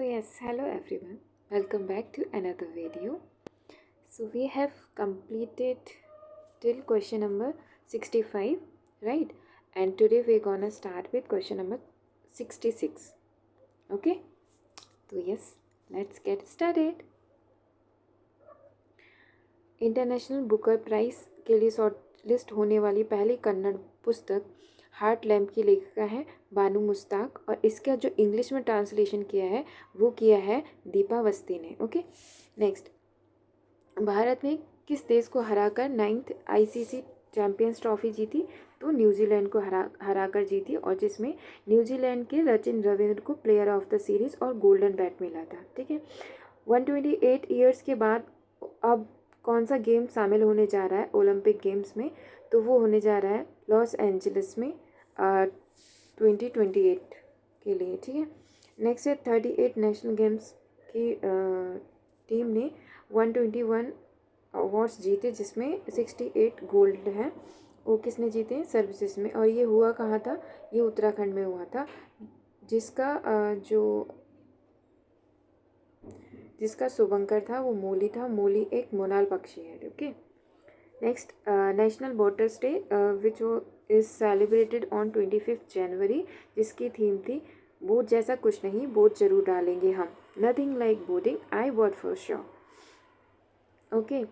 So yes, hello everyone. Welcome back to another video. So we have completed till question number 65, right? And today we're gonna start with question number 66. Okay? So yes, let's get started. International Booker prize के लिए short list होने वाली पहली कन्नड़ पुस्तक heart lamp की लेखिका है बानू मुस्ताक, और इसका जो इंग्लिश में ट्रांसलेशन किया है वो किया है दीपा अवस्थी ने। ओके, नेक्स्ट, भारत ने किस देश को हराकर 9th आईसीसी चैंपियंस ट्रॉफी जीती? तो न्यूजीलैंड को हराकर जीती, और जिसमें न्यूजीलैंड के सचिन रविंद्र को प्लेयर ऑफ द सीरीज़ और गोल्डन बैट मिला था। ठीक है, 128 ईयर्स के बाद अब कौन सा गेम शामिल होने जा रहा है ओलंपिक गेम्स में? तो वो होने जा रहा है लॉस एंजलिस में 2028 के लिए। ठीक है, नेक्स्ट है 38 नेशनल गेम्स की टीम ने 121 अवार्ड्स जीते, जिसमें 68 गोल्ड हैं। वो किसने जीते हैं? सर्विसेज में। और ये हुआ कहाँ था? ये उत्तराखंड में हुआ था, जिसका शुभंकर था वो मोली था। मोली एक मोनाल पक्षी है। Okay, next, national voters day which is celebrated on 25 January, जिसकी थीम थी बोट जैसा कुछ नहीं, बोट जरूर डालेंगे हम, nothing like boating, I what for sure. Okay,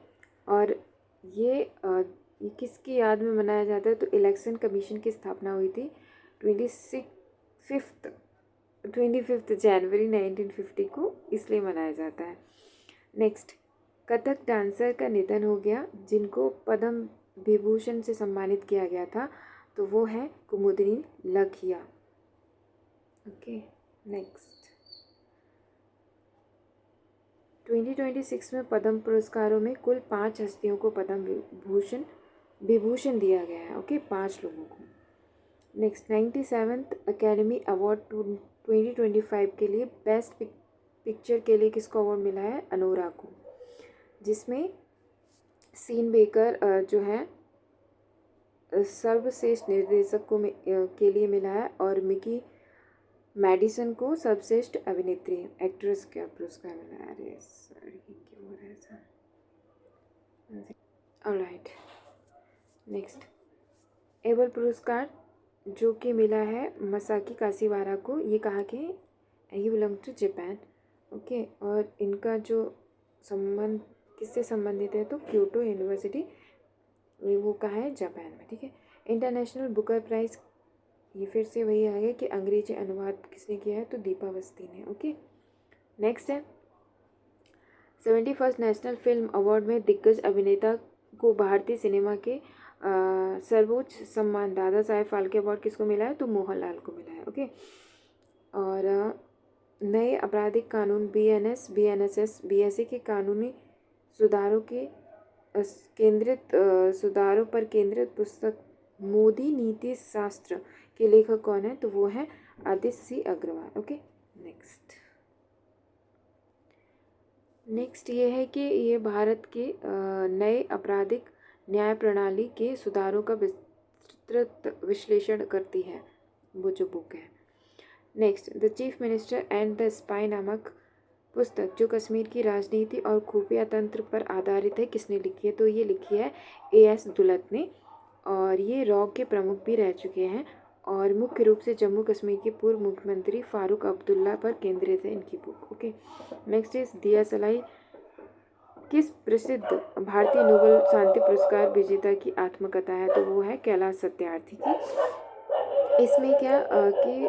और ये किसकी याद में मनाया जाता है? तो इलेक्शन कमीशन की स्थापना हुई थी 25 जनवरी 1950 को, इसलिए मनाया जाता है। नेक्स्ट, कथक डांसर का निधन हो गया जिनको पद्म विभूषण से सम्मानित किया गया था, तो वो है कुमुदिनी लखिया। ओके, नेक्स्ट, 2026 में पद्म पुरस्कारों में कुल 5 हस्तियों को पद्म विभूषण दिया गया है। ओके, 5 लोगों को। नेक्स्ट, 97th अकेडमी अवार्ड 2025 के लिए बेस्ट पिक्चर के लिए किसको अवार्ड मिला है? अनोरा को, जिसमें सीन बेकर जो है सर्वश्रेष्ठ निर्देशक के लिए मिला है, और मिकी मैडिसन को सर्वश्रेष्ठ अभिनेत्री एक्ट्रेस का पुरस्कार मिला है। अरे सर, ये क्यों हो रहा है सर? ऑलराइट, नेक्स्ट, एबल पुरस्कार जो कि मिला है मसाकी काशीवारा को, ये कहाँ के? ये बिलोंग टू जापान। ओके, और इनका जो संबंध किससे संबंधित है? तो क्योटो यूनिवर्सिटी, वो कहाँ है? जापान में। ठीक है, इंटरनेशनल बुकर प्राइज़, ये फिर से वही आ गया कि अंग्रेजी अनुवाद किसने किया है? तो दीपा अवस्थी ने। ओके, नेक्स्ट है 71st नेशनल फिल्म अवार्ड में दिग्गज अभिनेता को भारतीय सिनेमा के सर्वोच्च सम्मान दादा साहेब फाल्के अवार्ड किसको मिला है? तो मोहनलाल को मिला है। ओके, और नए आपराधिक कानून बीएनएस, बीएनएसएस, बीएसए के कानूनी सुधारों पर केंद्रित पुस्तक मोदी नीति शास्त्र के लेखक कौन है? तो वो है आदित्य सी अग्रवाल। ओके, नेक्स्ट ये है कि ये भारत के नए आपराधिक न्याय प्रणाली के सुधारों का विस्तृत विश्लेषण करती है, वो जो बुक है। Next, the chief minister and the spy नामक पुस्तक जो कश्मीर की राजनीति और खुफिया तंत्र पर आधारित है, किसने लिखी है? तो ये लिखी है एएस दुलत ने, और ये रॉक के प्रमुख भी रह चुके हैं, और मुख्य रूप से जम्मू कश्मीर के पूर्व मुख्यमंत्री फारूक अब्दुल्ला पर केंद्रित है इनकी बुक। ओके, नेक्स्ट इज दिया सलाई किस प्रसिद्ध भारतीय नोबेल शांति पुरस्कार विजेता की आत्मकथा है? तो वो है कैलाश सत्यार्थी की। इसमें क्या कि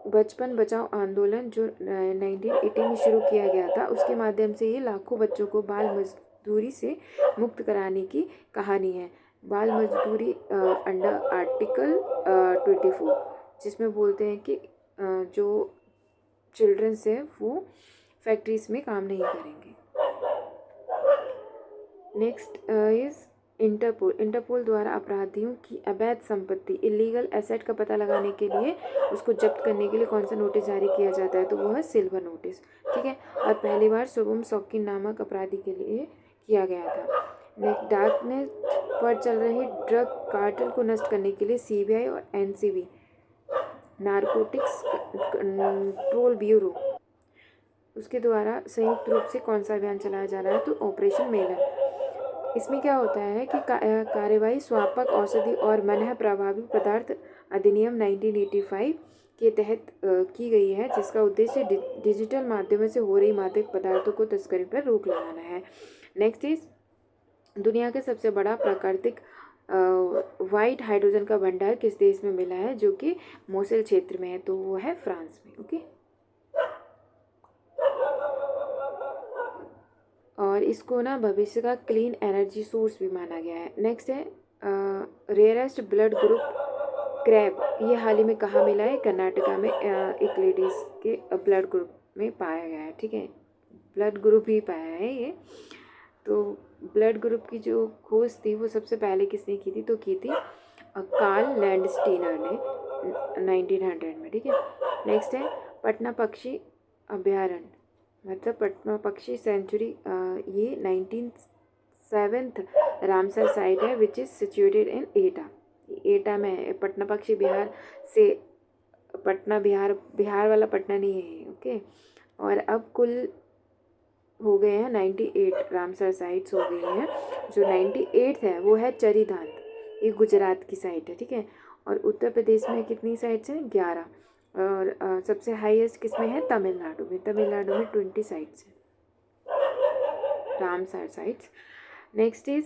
बचपन बचाओ आंदोलन जो 1980 में शुरू किया गया था, उसके माध्यम से ये लाखों बच्चों को बाल मजदूरी से मुक्त कराने की कहानी है। बाल मजदूरी अंडर आर्टिकल 24, जिसमें बोलते हैं कि जो चिल्ड्रंस है वो फैक्ट्रीज में काम नहीं करेंगे। नेक्स्ट इज इंटरपोल द्वारा अपराधियों की अवैध संपत्ति इलीगल एसेट का पता लगाने के लिए उसको जब्त करने के लिए कौन सा नोटिस जारी किया जाता है? तो वो है सिल्वर नोटिस। ठीक है, और पहली बार शुभम शौकीन नामक अपराधी के लिए किया गया था। नेक्स्ट, डार्कनेट पर चल रहे ड्रग कार्टेल को नष्ट करने के लिए सीबीआई और एनसीबी नारकोटिक्स कंट्रोल ब्यूरो उसके द्वारा संयुक्त रूप से कौन सा अभियान चलाया जा रहा है? तो ऑपरेशन मेलन। इसमें क्या होता है कि कार्यवाही स्वापक औषधि और मनः प्रभावी पदार्थ अधिनियम 1985 के तहत की गई है, जिसका उद्देश्य डिजिटल माध्यमों से हो रही मादक पदार्थों को तस्करी पर रोक लगाना है। नेक्स्ट इज दुनिया के सबसे बड़ा प्राकृतिक वाइट हाइड्रोजन का भंडार किस देश में मिला है, जो कि मोसेल क्षेत्र में है, तो वो है फ्रांस में। ओके, और इसको ना भविष्य का क्लीन एनर्जी सोर्स भी माना गया है। नेक्स्ट है रेयरेस्ट ब्लड ग्रुप क्रैब, ये हाल ही में कहाँ मिला है? कर्नाटका में एक लेडीज के ब्लड ग्रुप में पाया गया है। ठीक है, ब्लड ग्रुप ही पाया है ये। तो ब्लड ग्रुप की जो खोज थी वो सबसे पहले किसने की थी? तो की थी कार्ल लैंडस्टीनर ने 1900 में। ठीक है, नेक्स्ट है पटना पक्षी अभ्यारण्य, मतलब पटना पक्षी सेंचुरी, ये 97th रामसर साइट है विच इज़ सिचुएटेड इन एटा। एटा में है। पटना पक्षी बिहार से, पटना बिहार वाला पटना नहीं है। ओके, और अब कुल हो गए हैं 98 रामसर साइट्स हो गई हैं। जो 98 है वो है चरीधाम, ये गुजरात की साइट है। ठीक है, और उत्तर प्रदेश में कितनी साइट्स हैं? 11। और सबसे हाईएस्ट किसमें है? तमिलनाडु में। तमिलनाडु में 20 साइट्स हैं रामसर साइट्स। नेक्स्ट इज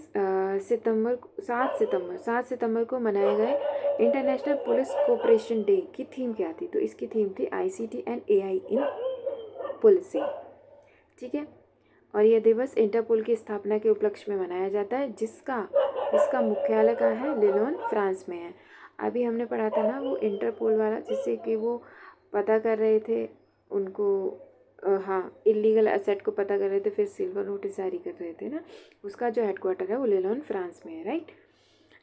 7 सितंबर को मनाए गए इंटरनेशनल पुलिस कोऑपरेशन डे की थीम क्या थी? तो इसकी थीम थी ICT and AI in policing. ठीक है, और यह दिवस इंटरपोल की स्थापना के उपलक्ष्य में मनाया जाता है, जिसका मुख्यालय कहाँ है? लिलोन, फ्रांस में है। अभी हमने पढ़ा था ना वो इंटरपोल वाला, जिससे कि वो पता कर रहे थे उनको, हाँ, इलीगल एसेट को पता कर रहे थे, फिर सिल्वर नोटिस जारी कर रहे थे ना, उसका जो हेडक्वार्टर है वो लिलोन, फ्रांस में है। राइट।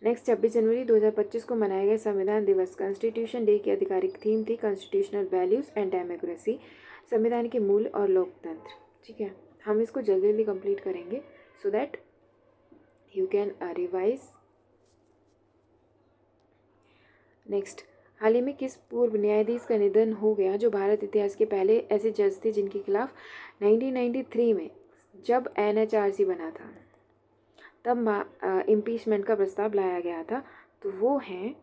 नेक्स्ट 26 जनवरी 2025 को मनाया गया संविधान दिवस। कॉन्स्टिट्यूशन डे की आधिकारिक थीम थी कॉन्स्टिट्यूशनल वैल्यूज एंड डेमोक्रेसी, संविधान के मूल और लोकतंत्र। ठीक है, हम इसको जल्दी जल्दी कंप्लीट करेंगे so that you can revise. Next, हाल ही में किस पूर्व न्यायाधीश का निधन हो गया जो भारत इतिहास के पहले ऐसे जज थे जिनके खिलाफ 1993 में जब NHRC बना था तब इम्पीचमेंट का प्रस्ताव लाया गया था? तो वो हैं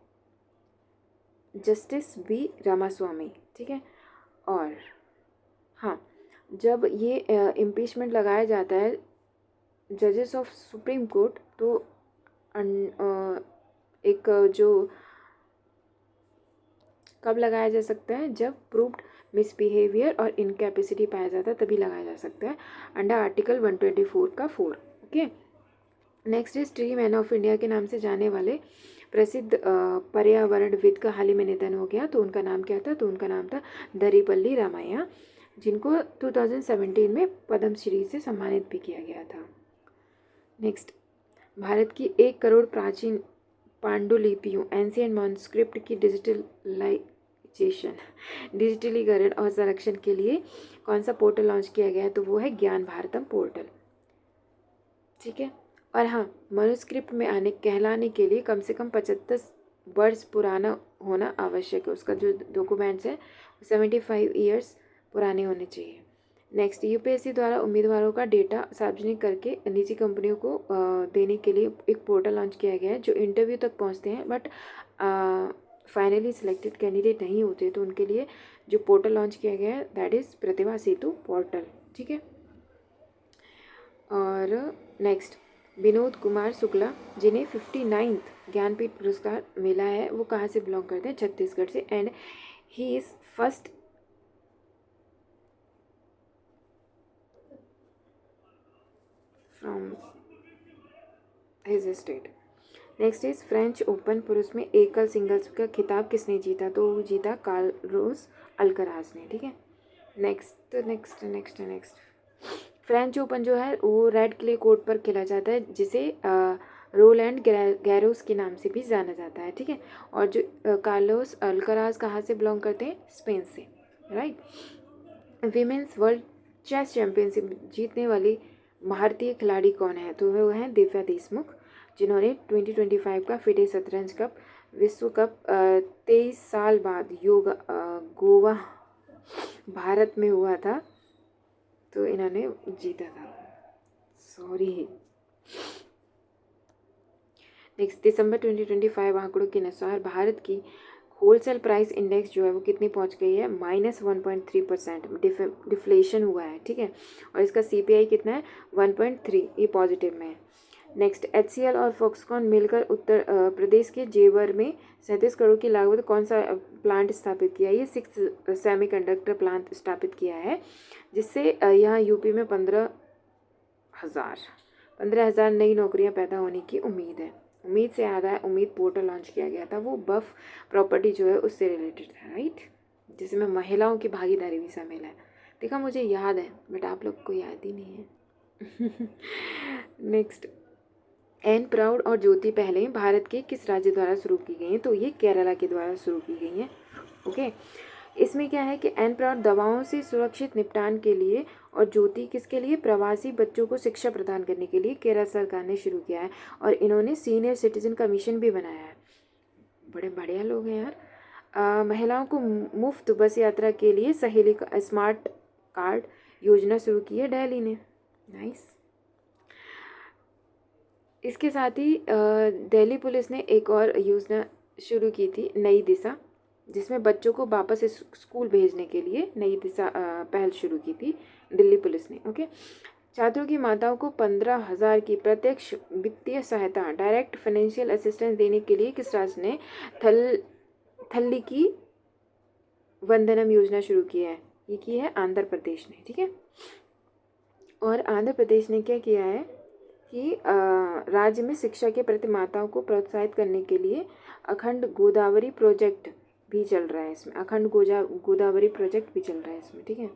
जस्टिस B रामास्वामी। ठीक है, और हाँ, जब ये इम्पीचमेंट लगाया जाता है जजेस ऑफ सुप्रीम कोर्ट, तो एक जो कब लगाया जा सकता है? जब प्रूव्ड मिसबिहेवियर और इनकैपेसिटी पाया जाता है तभी लगाया जा सकता है, अंडर आर्टिकल 124 का 4। Okay, next is tree man of India के नाम से जाने वाले प्रसिद्ध पर्यावरणविद का हाल ही में निधन हो गया। तो उनका नाम क्या था? तो उनका नाम था दरिपल्ली रामैया, जिनको 2017 में पद्मश्री से सम्मानित भी किया गया था। नेक्स्ट, भारत की 1 करोड़ प्राचीन पांडुलिपियों एंशिएंट मैन्युस्क्रिप्ट की डिजिटलीकरण और संरक्षण के लिए कौन सा पोर्टल लॉन्च किया गया है? तो वो है ज्ञान भारतम पोर्टल। ठीक है, और हाँ, मैन्युस्क्रिप्ट में कहलाने के लिए कम से कम 75 वर्ष पुराना होना आवश्यक है। उसका जो डॉक्यूमेंट्स है 75 ईयर्स पुराने होने चाहिए। नेक्स्ट, UPSC द्वारा उम्मीदवारों का डेटा सार्वजनिक करके निजी कंपनियों को देने के लिए एक पोर्टल लॉन्च किया गया है। जो इंटरव्यू तक पहुंचते हैं बट फाइनली सिलेक्टेड कैंडिडेट नहीं होते, तो उनके लिए जो पोर्टल लॉन्च किया गया है that is Pratibha Setu portal. ठीक है, और नेक्स्ट, विनोद कुमार शुक्ला जिन्हें 59th ज्ञानपीठ पुरस्कार मिला है, वो कहाँ से बिलोंग करते हैं? छत्तीसगढ़ से, and he is first from his state. Next is French open पुरुष में एकल सिंगल्स का खिताब किसने जीता? तो वो जीता कार्लोस अल्कराज ने। ठीक है, नेक्स्ट फ्रेंच ओपन जो है वो रेड क्ले कोर्ट पर खेला जाता है, जिसे रोलैंड गैरोस के नाम से भी जाना जाता है। ठीक है, और जो कार्लोस अल्कराज कहाँ से बिलोंग करते हैं? स्पेन से। Right. Women's world chess championship जीतने वाली भारतीय खिलाड़ी कौन है? तो वो हैं दिव्या देशमुख, जिन्होंने 2025 का फिडे शतरंज कप विश्व कप 23 साल बाद गोवा भारत में हुआ था, तो इन्होंने जीता था, सॉरी। नेक्स्ट, दिसंबर 2025 आंकड़ों के अनुसार भारत की होलसेल प्राइस इंडेक्स जो है वो कितनी पहुंच गई है, -1.3%। डिफ्लेशन हुआ है, ठीक है। और इसका CPI कितना है, 1.3, ये पॉजिटिव में है। नेक्स्ट, HCL और फॉक्सकॉन मिलकर उत्तर प्रदेश के जेवर में 37 करोड़ की लागत कौन सा प्लांट स्थापित किया है, ये 6 सेमीकंडक्टर प्लांट स्थापित किया है, जिससे यहाँ यूपी में 15,000 नई नौकरियां पैदा होने की उम्मीद है। उम्मीद से याद है, उम्मीद पोर्टल लॉन्च किया गया था, वो बफ प्रॉपर्टी जो है उससे रिलेटेड था, राइट, जिसमें महिलाओं की भागीदारी भी शामिल है। देखा, मुझे याद है बट आप लोग को याद ही नहीं है। नेक्स्ट, एन प्राउड और ज्योति पहले भारत के किस राज्य द्वारा शुरू की गई हैं, तो ये केरला के द्वारा शुरू की गई हैं, ओके। इसमें क्या है कि एन प्राउड दवाओं से सुरक्षित निपटान के लिए और ज्योति किसके लिए, प्रवासी बच्चों को शिक्षा प्रदान करने के लिए केरल सरकार ने शुरू किया है। और इन्होंने सीनियर सिटीजन कमीशन भी बनाया है, बड़े बढ़िया लोग हैं यार। महिलाओं को मुफ्त बस यात्रा के लिए सहेली का स्मार्ट कार्ड योजना शुरू की है दिल्ली ने, नाइस। इसके साथ ही दिल्ली पुलिस ने एक और योजना शुरू की थी, नई दिशा, जिसमें बच्चों को वापस स्कूल भेजने के लिए नई दिशा पहल शुरू की थी दिल्ली पुलिस ने, ओके। छात्रों की माताओं को 15,000 की प्रत्यक्ष वित्तीय सहायता, डायरेक्ट फाइनेंशियल असिस्टेंस देने के लिए किस राज्य ने थल्ली की वंदनम योजना शुरू की है, ये की है आंध्र प्रदेश ने, ठीक है। और आंध्र प्रदेश ने क्या किया है कि राज्य में शिक्षा के प्रति माताओं को प्रोत्साहित करने के लिए अखंड गोदावरी प्रोजेक्ट भी चल रहा है इसमें, अखंड गोदावरी प्रोजेक्ट भी चल रहा है इसमें, ठीक है।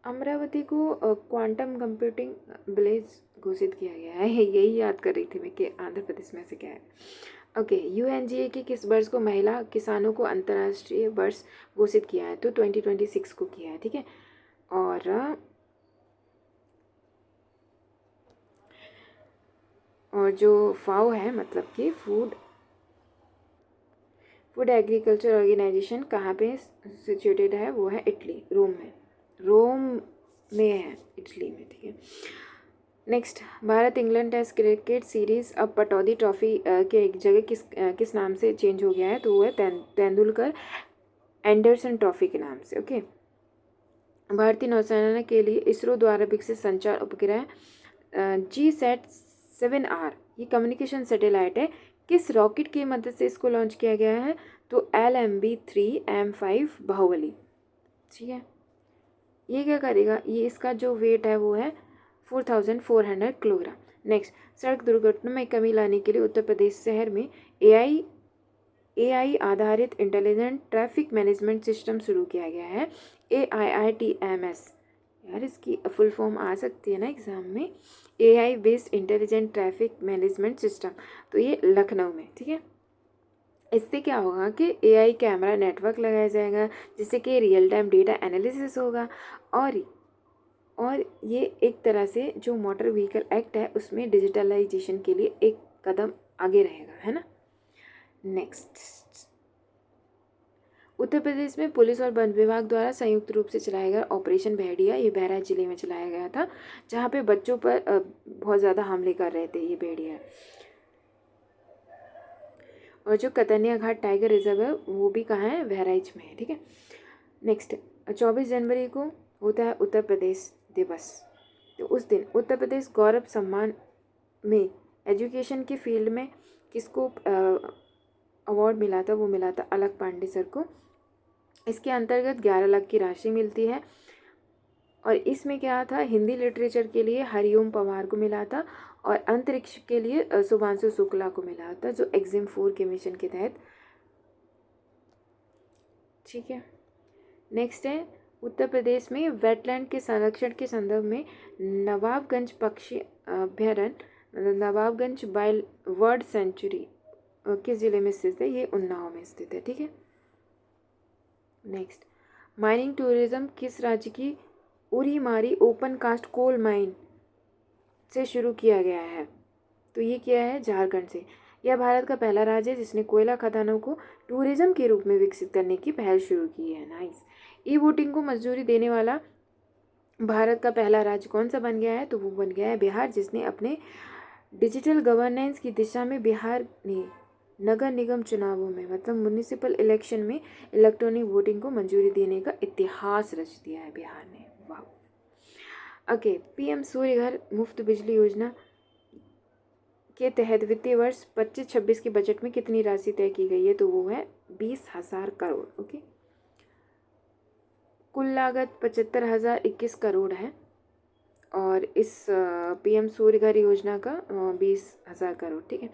अमरावती को क्वांटम कंप्यूटिंग विलेज घोषित किया गया है, यही याद कर रही थी मैं कि आंध्र प्रदेश में से क्या है, ओके। UNGA के किस वर्ष को महिला किसानों को अंतर्राष्ट्रीय वर्ष घोषित किया है, तो 2026 को किया है, ठीक है। और जो FAO है, मतलब कि फूड एग्रीकल्चर ऑर्गेनाइजेशन कहाँ पे सिचुएटेड है, वो है इटली, रोम में है, इटली में, ठीक है। Next, Bharat England test cricket series अब पटौदी ट्रॉफी के एक जगह किस नाम से चेंज हो गया है, तो वो है तेंदुलकर एंडरसन ट्रॉफी के नाम से, ओके। भारतीय नौसेना के लिए इसरो द्वारा विकसित संचार उपग्रह GSAT-7R, ये कम्युनिकेशन सैटेलाइट है, किस रॉकेट की मदद से इसको लॉन्च किया गया है, तो LMB-3M5 बाहुबली, ठीक है। ये क्या करेगा, ये इसका जो वेट है वो है 4,400 किलोग्राम। नेक्स्ट, सड़क दुर्घटना में कमी लाने के लिए उत्तर प्रदेश शहर में AI आधारित इंटेलिजेंट ट्रैफिक मैनेजमेंट सिस्टम शुरू किया गया है, AIITMS, यार इसकी फुल फॉर्म आ सकती है ना एग्जाम में, AI based intelligent traffic management system, तो ये लखनऊ में, ठीक है। इससे क्या होगा कि AI कैमरा नेटवर्क लगाया जाएगा, जिससे कि रियल टाइम डेटा एनालिसिस होगा, और ये एक तरह से जो मोटर व्हीकल एक्ट है उसमें डिजिटलाइजेशन के लिए एक कदम आगे रहेगा, है ना। नेक्स्ट, उत्तर प्रदेश में पुलिस और वन विभाग द्वारा संयुक्त रूप से चलाया गया ऑपरेशन भेड़िया, ये बहराइच जिले में चलाया गया था, जहाँ पे बच्चों पर बहुत ज़्यादा हमले कर रहे थे ये भेड़िया। और जो कतनिया घाट टाइगर रिजर्व है वो भी कहाँ है, बहराइच में है, ठीक है। नेक्स्ट, 24 जनवरी को होता है उत्तर प्रदेश दिवस, तो उस दिन उत्तर प्रदेश गौरव सम्मान में एजुकेशन के फील्ड में किसको अवार्ड मिला था, वो मिला था अलक पांडे सर को। इसके अंतर्गत 11 लाख की राशि मिलती है, और इसमें क्या था, हिंदी लिटरेचर के लिए हरिओम पवार को मिला था, और अंतरिक्ष के लिए शुभांशु शुक्ला को मिला था, जो एग्जिम 4 के मिशन के तहत, ठीक है। नेक्स्ट है, उत्तर प्रदेश में वेटलैंड के संरक्षण के संदर्भ में नवाबगंज पक्षी अभ्यारण्य, मतलब नवाबगंज बर्ड सेंचुरी किस जिले में स्थित है, ये उन्नाव में स्थित है, ठीक है। नेक्स्ट, माइनिंग टूरिज्म किस राज्य की Urimari open cast coal mine से शुरू किया गया है, तो ये किया है झारखंड से। यह भारत का पहला राज्य है जिसने कोयला खदानों को टूरिज्म के रूप में विकसित करने की पहल शुरू की है, नाइस। ई वोटिंग को मंजूरी देने वाला भारत का पहला राज्य कौन सा बन गया है? तो वो बन गया है बिहार, जिसने अपने डिजिटल गवर्नेंस की दिशा में बिहार ने नगर निगम चुनावों में मतलब म्युनिसिपल इलेक्शन में इलेक्ट्रॉनिक वोटिंग को मंजूरी देने का इतिहास रच दिया है बिहार ने। वाह। ओके, पीएम सूर्य घर मुफ्त बिजली योजना के तहत वित्तीय वर्ष 25-26 के बजट में कितनी राशि तय की गई है? तो वो है 20,000 करोड़। ओके, कुल लागत 75,021 करोड़ है और इस पीएम सूर्य घर योजना का 20,000 करोड़। ठीक है,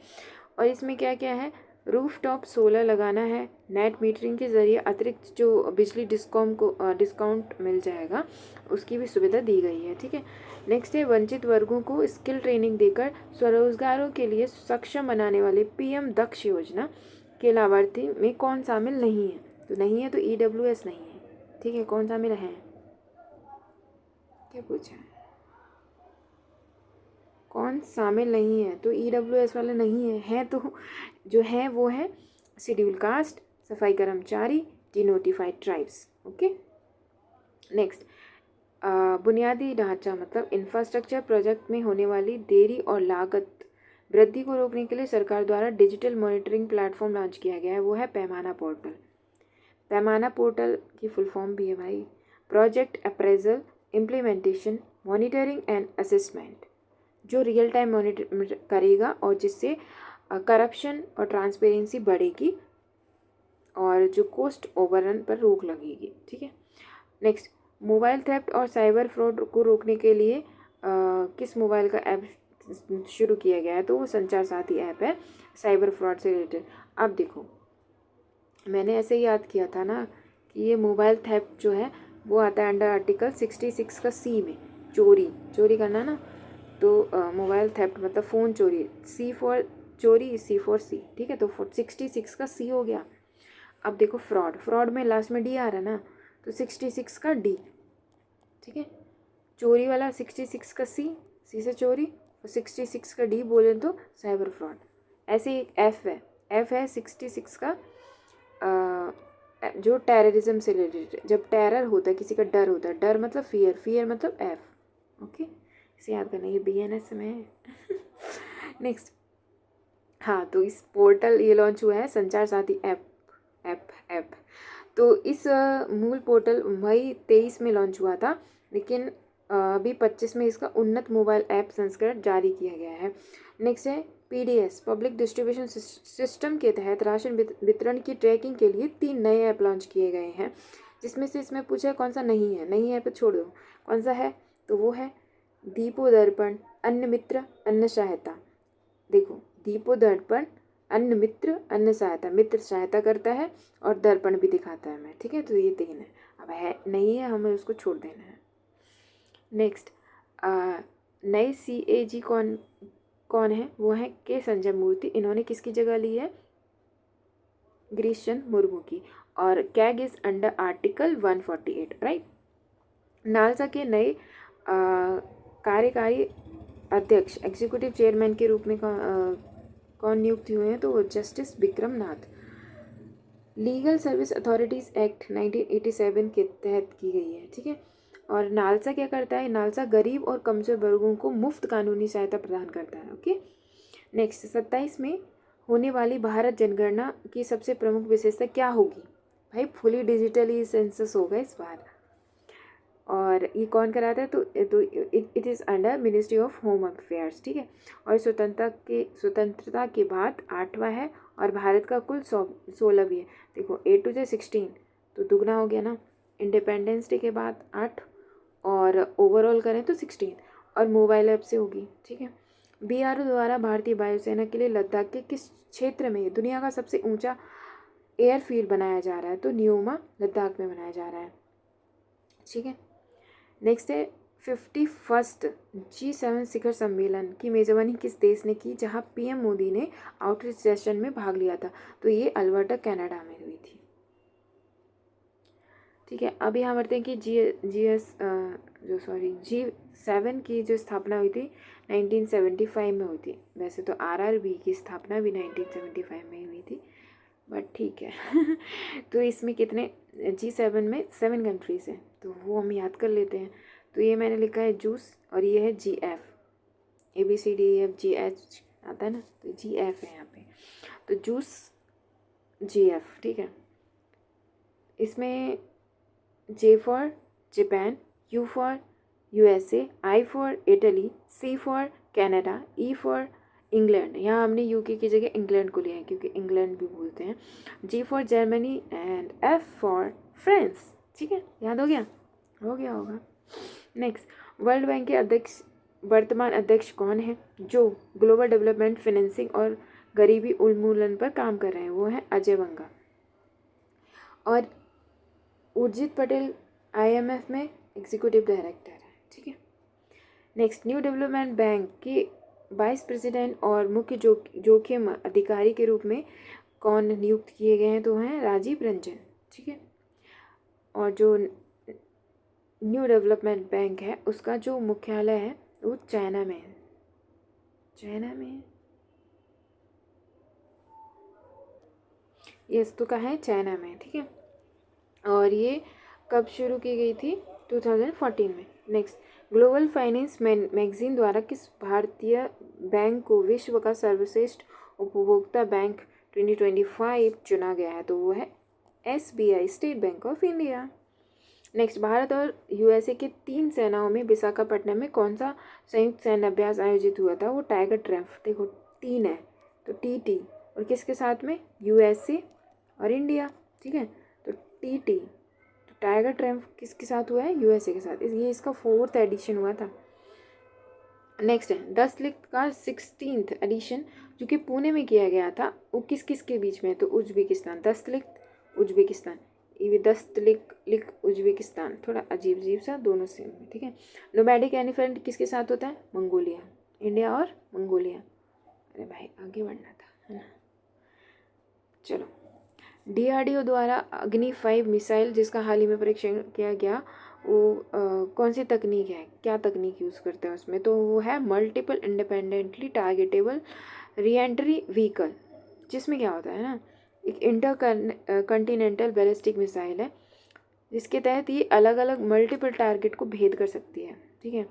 और इसमें क्या क्या है? रूफटॉप सोलर लगाना है, नेट मीटरिंग के जरिए अतिरिक्त जो बिजली डिस्कॉम को डिस्काउंट मिल जाएगा उसकी भी सुविधा दी गई है। ठीक है, नेक्स्ट है वंचित वर्गों को स्किल ट्रेनिंग देकर स्वरोजगारों के लिए सक्षम बनाने वाली पीएम दक्ष योजना के लाभार्थी में कौन शामिल नहीं है? तो नहीं है तो ईडब्ल्यूएस नहीं है। ठीक है, कौन शामिल है? क्या पूछा है? कौन शामिल नहीं है? तो ईडब्ल्यूएस वाले नहीं है तो जो है वो है शेड्यूल कास्ट, सफाई कर्मचारी, डिनोटिफाइड ट्राइब्स। ओके, नेक्स्ट बुनियादी ढांचा मतलब इंफ्रास्ट्रक्चर प्रोजेक्ट में होने वाली देरी और लागत वृद्धि को रोकने के लिए सरकार द्वारा डिजिटल मॉनिटरिंग प्लेटफॉर्म लॉन्च किया गया है, वो है पैमाना पोर्टल। पैमाना पोर्टल की फुल फॉर्म भी है भाई, project appraisal, implementation, monitoring and assessment, जो रियल टाइम मॉनिटर करेगा और जिससे करप्शन और ट्रांसपेरेंसी बढ़ेगी और जो कॉस्ट ओवररन पर रोक लगेगी। ठीक है, नेक्स्ट मोबाइल थेफ्ट और साइबर फ्रॉड को रोकने के लिए किस मोबाइल का ऐप शुरू किया गया है? तो वो संचार साथी ऐप है साइबर फ्रॉड से रिलेटेड। अब देखो, मैंने ऐसे ही याद किया था ना कि ये मोबाइल थेफ्ट जो है वो आता है अंडर आर्टिकल 66 का सी में, चोरी करना ना, तो मोबाइल थेफ्ट मतलब फ़ोन चोरी, सी फॉर चोरी, सी फॉर सी। ठीक है, तो 66 का सी हो गया। अब देखो फ्रॉड में लास्ट में डी आ रहा है ना, तो 66 का डी। ठीक है, चोरी वाला 66 का सी से चोरी, और 66 का डी बोले तो साइबर फ्रॉड। ऐसे एक एफ है 66 का जो टेररिज्म से रिलेटेड, जब टेरर होता है, किसी का डर होता है, डर मतलब फियर मतलब एफ। ओके, इसे याद करना, ये BNS में है। नेक्स्ट, हाँ, तो इस पोर्टल ये लॉन्च हुआ है संचार साथी ऐप। तो इस मूल पोर्टल मई 23 में लॉन्च हुआ था, लेकिन अभी 25 में इसका उन्नत मोबाइल ऐप संस्करण जारी किया गया है। नेक्स्ट है PDS पब्लिक डिस्ट्रीब्यूशन सिस्टम के तहत राशन वितरण की ट्रैकिंग के लिए 3 नए ऐप लॉन्च किए गए हैं, जिसमें से इसमें पूछा कौन सा नहीं है तो छोड़ दो, कौन सा है? तो वो है दीपो दर्पण, अन्न मित्र, अन्न सहायता। देखो, दीपो दर्पण, अन्न मित्र, अन्न सहायता, मित्र सहायता करता है और दर्पण भी दिखाता है मैं। ठीक है, तो ये 3 है। अब है नहीं है, हमें उसको छोड़ देना है। नेक्स्ट, नई CAG कौन है? वो है के संजय मूर्ति। इन्होंने किसकी जगह ली है? गिरीश चंद्र मुर्मू की। और CAG is under article 148, right. NALSA के नए कार्यकारी अध्यक्ष एग्जीक्यूटिव चेयरमैन के रूप में कौन नियुक्त हुए हैं? तो वो जस्टिस विक्रम नाथ। लीगल सर्विस अथॉरिटीज़ एक्ट 1987 के तहत की गई है। ठीक है, और नालसा क्या करता है? नालसा गरीब और कमजोर वर्गों को मुफ्त कानूनी सहायता प्रदान करता है। ओके, नेक्स्ट 27 में होने वाली भारत जनगणना की सबसे प्रमुख विशेषता क्या होगी? भाई फुली डिजिटली सेंसस होगा इस बार। और ये कौन कराता है? तो it is under ministry of home affairs. ठीक है, और स्वतंत्रता के बाद 8वां है और भारत का कुल 16 भी है। देखो 8 टू 16 तो दुगना हो गया ना, इंडिपेंडेंस डे के बाद 8 और ओवरऑल करें तो 16 और मोबाइल ऐप से होगी। ठीक है, BRO द्वारा भारतीय वायुसेना के लिए लद्दाख के किस क्षेत्र में दुनिया का सबसे ऊंचा एयरफील्ड बनाया जा रहा है? तो न्योमा लद्दाख में बनाया जा रहा है। ठीक है, नेक्स्ट है 51st G7 शिखर सम्मेलन की मेज़बानी किस देश ने की, जहां PM मोदी ने आउटरीच सेशन में भाग लिया था? तो ये अल्बर्टा कनाडा में हुई थी। ठीक है, अब यहाँ बढ़ते हैं कि G7 की जो स्थापना हुई थी 1975 में हुई थी। वैसे तो RRB की स्थापना भी 1975 में ही हुई थी, बट ठीक है। तो इसमें कितने G7 में 7 कंट्रीज़ हैं, तो वो हम याद कर लेते हैं। तो ये मैंने लिखा है जूस और ये है GF, ABCDEFGH आता है ना, तो GF है यहाँ पे, तो जूस GF, ठीक है। इसमें J for Japan, U for USA, I for Italy, C for Canada, E for England. यहाँ हमने UK की जगह इंग्लैंड को लिया है क्योंकि इंग्लैंड भी बोलते हैं। G for Germany and F for France, ठीक है, याद हो गया होगा। नेक्स्ट, वर्ल्ड बैंक के अध्यक्ष, वर्तमान अध्यक्ष कौन है जो ग्लोबल डेवलपमेंट फाइनेंसिंग और गरीबी उन्मूलन पर काम कर रहे हैं? वो है अजय बंगा। और उर्जित पटेल IMF में एग्जीक्यूटिव डायरेक्टर है, ठीक है। नेक्स्ट, न्यू डेवलपमेंट बैंक के वाइस प्रेसिडेंट और मुख्य जोखिम अधिकारी के रूप में कौन नियुक्त किए गए हैं? तो हैं राजीव रंजन, ठीक है। और जो न्यू डेवलपमेंट बैंक है उसका जो मुख्यालय है वो चाइना में है, यस, तो कहाँ है? चाइना में, ठीक है। और ये कब शुरू की गई थी? 2014 में। नेक्स्ट, ग्लोबल फाइनेंस मैगजीन द्वारा किस भारतीय बैंक को विश्व का सर्वश्रेष्ठ उपभोक्ता बैंक 2025 चुना गया है? तो वो है SBI, state bank of India. Next, Bharat और USA के 3 सेनाओं में विशाखापट्टनम में कौन सा संयुक्त सैन्य अभ्यास आयोजित हुआ था? वो टाइगर ट्रम्प। देखो 3 है तो TT, और किसके साथ में? USA और इंडिया, ठीक है। तो TT, तो टाइगर ट्रम्प किसके साथ हुआ है? USA के साथ। ये इसका 4th एडिशन हुआ था। नेक्स्ट है 10 लिख का 16th एडिशन जो कि पुणे में किया गया था, वो किस किस के बीच में? तो उज्बेकिस्तान, 10 लिख उज्बेकिस्तान, ये 10 लिख उज्बेकिस्तान, थोड़ा अजीब सा दोनों सेम है, ठीक है। नोमैडिक एलिफेंट किसके साथ होता है? मंगोलिया, इंडिया और मंगोलिया। अरे भाई आगे बढ़ना था, है ना। चलो, DRDO द्वारा अग्नि 5 मिसाइल जिसका हाल ही में परीक्षण किया गया वो कौन सी तकनीक है? क्या तकनीक यूज़ करते हैं उसमें? तो वो है multiple independently targetable re-entry vehicle, जिसमें क्या होता है ना, एक कंटिनेंटल बैलिस्टिक मिसाइल है जिसके तहत ये अलग अलग मल्टीपल टारगेट को भेद कर सकती है, ठीक है।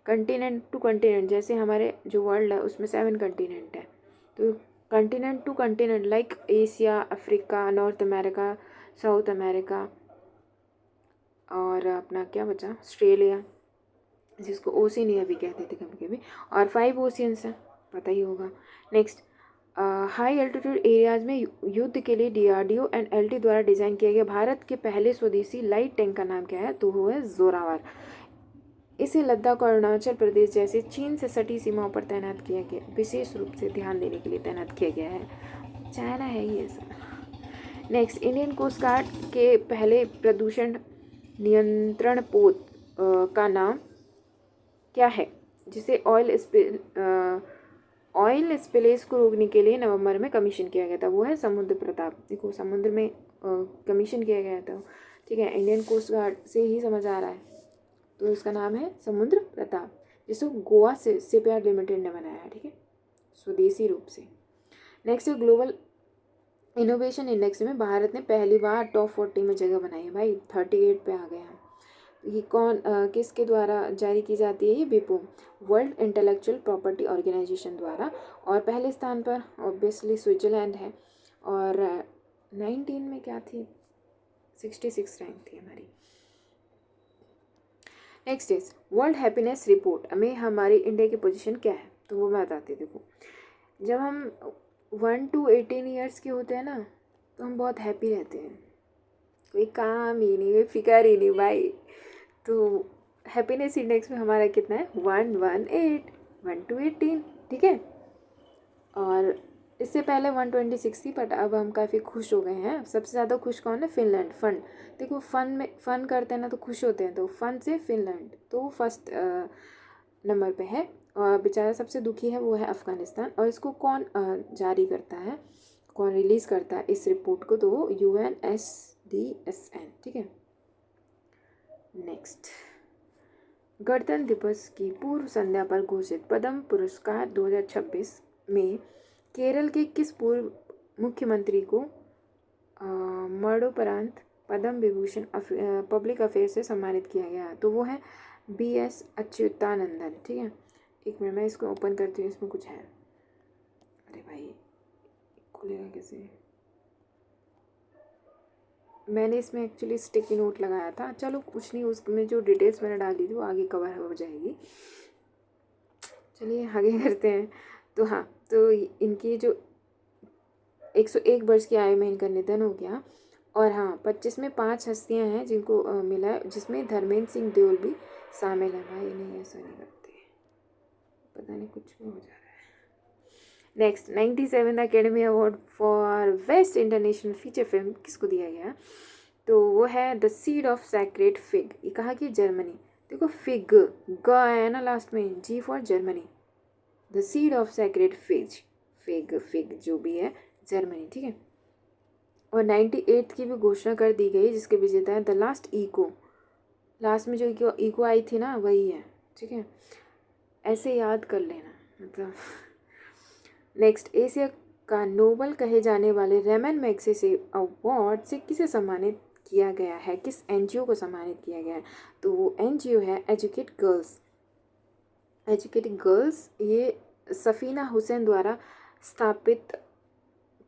कंटिनेंट टू कंटिनेंट, जैसे हमारे जो वर्ल्ड है उसमें 7 कंटिनेंट है, तो continent to continent like Asia, Africa, North America, South America, और अपना क्या बचा? ऑस्ट्रेलिया, जिसको ओशिनिया भी कहते थे कभी कभी, और 5 ओशियंस हैं, पता ही होगा। नेक्स्ट, हाई एल्टीट्यूड एरियाज में युद्ध के लिए DRDO एंड LT द्वारा डिज़ाइन किया गया भारत के पहले स्वदेशी लाइट टैंक का नाम क्या है? तो वो है जोरावर। इसे लद्दाख और अरुणाचल प्रदेश जैसे चीन से सटी सीमाओं पर तैनात किया गया, विशेष रूप से ध्यान देने के लिए तैनात किया गया है। चाइना है ये सब। नेक्स्ट, इंडियन कोस्ट गार्ड के पहले प्रदूषण नियंत्रण पोत का नाम क्या है जिसे ऑयल स्पिलेज को रोकने के लिए नवंबर में कमीशन किया गया था? वो है समुद्र प्रताप। देखो समुद्र में कमीशन किया गया था, ठीक है। इंडियन कोस्ट गार्ड से ही समझ आ रहा है, तो इसका नाम है समुद्र प्रताप, जिसको गोवा से शिपयार्ड लिमिटेड ने बनाया है, ठीक है, स्वदेशी रूप से। नेक्स्ट, ग्लोबल इनोवेशन इंडेक्स में भारत ने पहली बार टॉप 40 में जगह बनाई है भाई, 38 पे आ गए हैं। ये कौन किसके द्वारा जारी की जाती है? ये विपो, वर्ल्ड इंटेलेक्चुअल प्रॉपर्टी ऑर्गेनाइजेशन द्वारा। और पहले स्थान पर ऑब्वियसली स्विट्जरलैंड है, और 19 में क्या थी? 66 रैंक थी हमारी। Next is world happiness report में हमारी इंडिया की पोजीशन क्या है? तो वो मैं बताती हूँ। देखो, जब हम 1 to 18 ईयर्स के होते हैं ना, तो हम बहुत हैप्पी रहते हैं, कोई काम ही नहीं, कोई फिक्र ही नहीं भाई। तो हैप्पीनेस इंडेक्स में हमारा कितना है? 118, 1 to 18, ठीक है। और इससे पहले 126 थी, बट अब हम काफ़ी खुश हो गए हैं। सबसे ज़्यादा खुश कौन है? फिनलैंड। फन, देखो फन करते हैं ना तो खुश होते हैं, तो फन से फिनलैंड तो फर्स्ट नंबर पे है। और बेचारा सबसे दुखी है वो है अफ़गानिस्तान। और इसको कौन जारी करता है, कौन रिलीज़ करता है इस रिपोर्ट को? तो UNSDSN, ठीक है। नेक्स्ट, गणतंत्र दिवस की पूर्व संध्या पर घोषित पद्म पुरस्कार 2026 में केरल के किस पूर्व मुख्यमंत्री को मरणोपरांत पद्म विभूषण पब्लिक अफेयर से सम्मानित किया गया, तो वो है BS अच्युतानंदन। ठीक है, एक मिनट मैं इसको ओपन करती हूँ, इसमें कुछ है। अरे भाई खुलेगा कैसे? मैंने इसमें एक्चुअली स्टिकी नोट लगाया था। चलो कुछ नहीं, उसमें जो डिटेल्स मैंने डाली थी वो आगे कवर हो जाएगी। चलिए आगे करते हैं। तो हाँ, तो इनकी जो 101 वर्ष की आयु में इनका निधन हो गया। और हाँ, 25 में 5 हस्तियाँ हैं जिनको मिला है, जिसमें धर्मेंद्र सिंह देओल भी शामिल है। भाई नहीं, ऐसा नहीं करते, पता नहीं कुछ भी हो जा रहा है। Next, 97 academy award for best international feature film किसको दिया गया? तो वो है the seed of sacred fig. ये कहा कि जर्मनी, देखो फिग ग है ना लास्ट में, G for Germany, the seed of sacred fig जो भी है जर्मनी। ठीक है, और 98 की भी घोषणा कर दी गई, जिसके विजेता है द लास्ट इको। लास्ट में जो इको आई थी ना, वही है। ठीक है, ऐसे याद कर लेना मतलब। नेक्स्ट, एशिया का नोबल कहे जाने वाले रेमन मैग्सेसे अवार्ड से किसे सम्मानित किया गया है, किस NGO को सम्मानित किया गया है? तो वो NGO है एजुकेट गर्ल्स। ये सफ़ीना हुसैन द्वारा स्थापित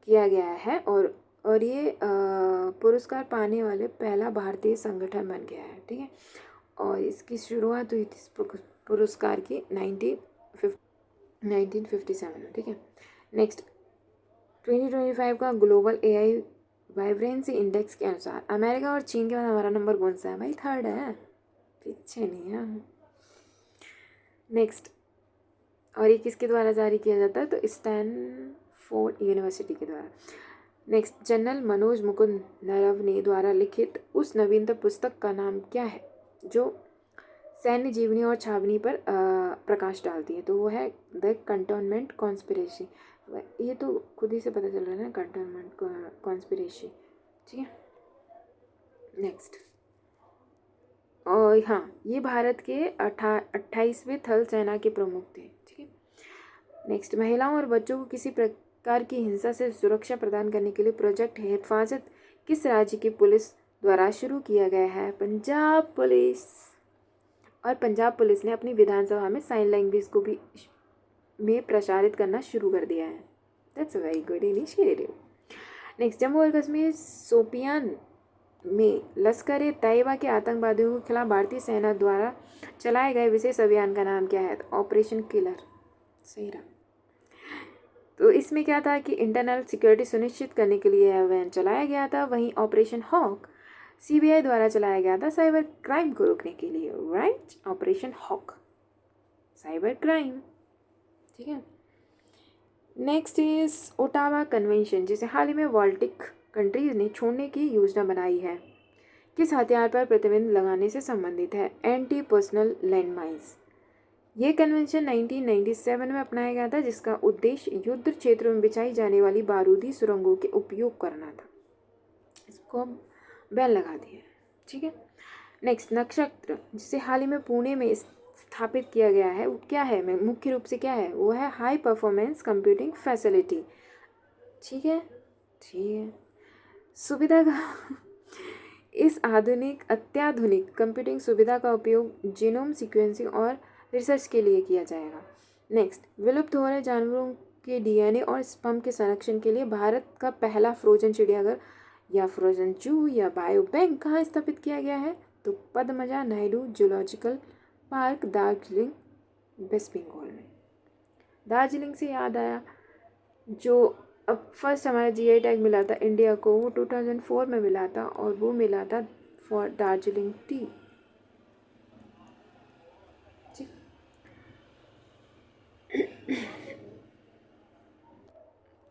किया गया है, और ये पुरस्कार पाने वाले पहला भारतीय संगठन बन गया है। ठीक है, और इसकी शुरुआत हुई थी इस पुरस्कार की 1957 में। ठीक है, नेक्स्ट, 2025 का ग्लोबल AI वाइब्रेंसी इंडेक्स के अनुसार अमेरिका और चीन के बाद हमारा नंबर कौन सा है? भाई 3rd है, पीछे नहीं है। नेक्स्ट, और ये किसके द्वारा जारी किया जाता है? तो स्टैनफोर्ड यूनिवर्सिटी के द्वारा। नेक्स्ट, जनरल मनोज मुकुंद नरवणे द्वारा लिखित उस नवीनतम पुस्तक का नाम क्या है जो सैन्य जीवनी और छावनी पर प्रकाश डालती है? तो वो है द कंटोनमेंट कॉन्स्पिरेसी। ये तो खुद ही से पता चल रहा है ना, कंटोनमेंट कॉन्स्पिरेसी। ठीक है, नेक्स्ट, और हाँ, ये भारत के 28वें थल सेना के प्रमुख थे। ठीक है, नेक्स्ट, महिलाओं और बच्चों को किसी प्रकार की हिंसा से सुरक्षा प्रदान करने के लिए प्रोजेक्ट हिफाजत किस राज्य की पुलिस द्वारा शुरू किया गया है? पंजाब पुलिस। और पंजाब पुलिस ने अपनी विधानसभा में साइन लैंग्वेज को भी में प्रसारित करना शुरू कर दिया है। That's a very good initiative. Next, Jammu और कश्मीर सोपियान में लश्कर ए तैयबा के आतंकवादियों के खिलाफ भारतीय सेना द्वारा चलाए गए विशेष अभियान का नाम क्या है? तो ऑपरेशन किलर। सही रहा। तो इसमें क्या था कि इंटरनल सिक्योरिटी सुनिश्चित करने के लिए अभियान चलाया गया था। वहीं ऑपरेशन हॉक CBI द्वारा चलाया गया था साइबर क्राइम को रोकने के लिए। Right, operation Hawk cyber crime. ठीक है, नेक्स्ट इज ओटावा कन्वेंशन, जिसे हाल ही में बाल्टिक कंट्रीज ने छोड़ने की योजना बनाई है, किस हथियार पर प्रतिबंध लगाने से संबंधित है? Anti personal landmines. ये कन्वेंशन 1997 में अपनाया गया था, जिसका उद्देश्य युद्ध क्षेत्रों में बिछाई जाने वाली बारूदी सुरंगों के उपयोग करना था। इसको बैन लगा दिया। ठीक है, नेक्स्ट, नक्षत्र, जिसे हाल ही में पुणे में स्थापित किया गया है, वो क्या है? मुख्य रूप से क्या है? वो है हाई परफॉर्मेंस कंप्यूटिंग फैसिलिटी। ठीक है, ठीक है, सुविधा का इस अत्याधुनिक कंप्यूटिंग सुविधा का उपयोग जीनोम सीक्वेंसिंग और रिसर्च के लिए किया जाएगा। नेक्स्ट, विलुप्त हो रहे जानवरों के DNA और स्पर्म के संरक्षण के लिए भारत का पहला फ्रोजन चिड़ियाघर या फ्रोजन जू या बायो बैंक कहाँ स्थापित किया गया है? तो Padmaja Naidu zoological park, Darjeeling, West Bengal में। दार्जिलिंग से याद आया, जो अब फर्स्ट हमारा GI टैग मिला था इंडिया को, वो 2004 में मिला था, और वो मिला था फॉर दार्जिलिंग टी।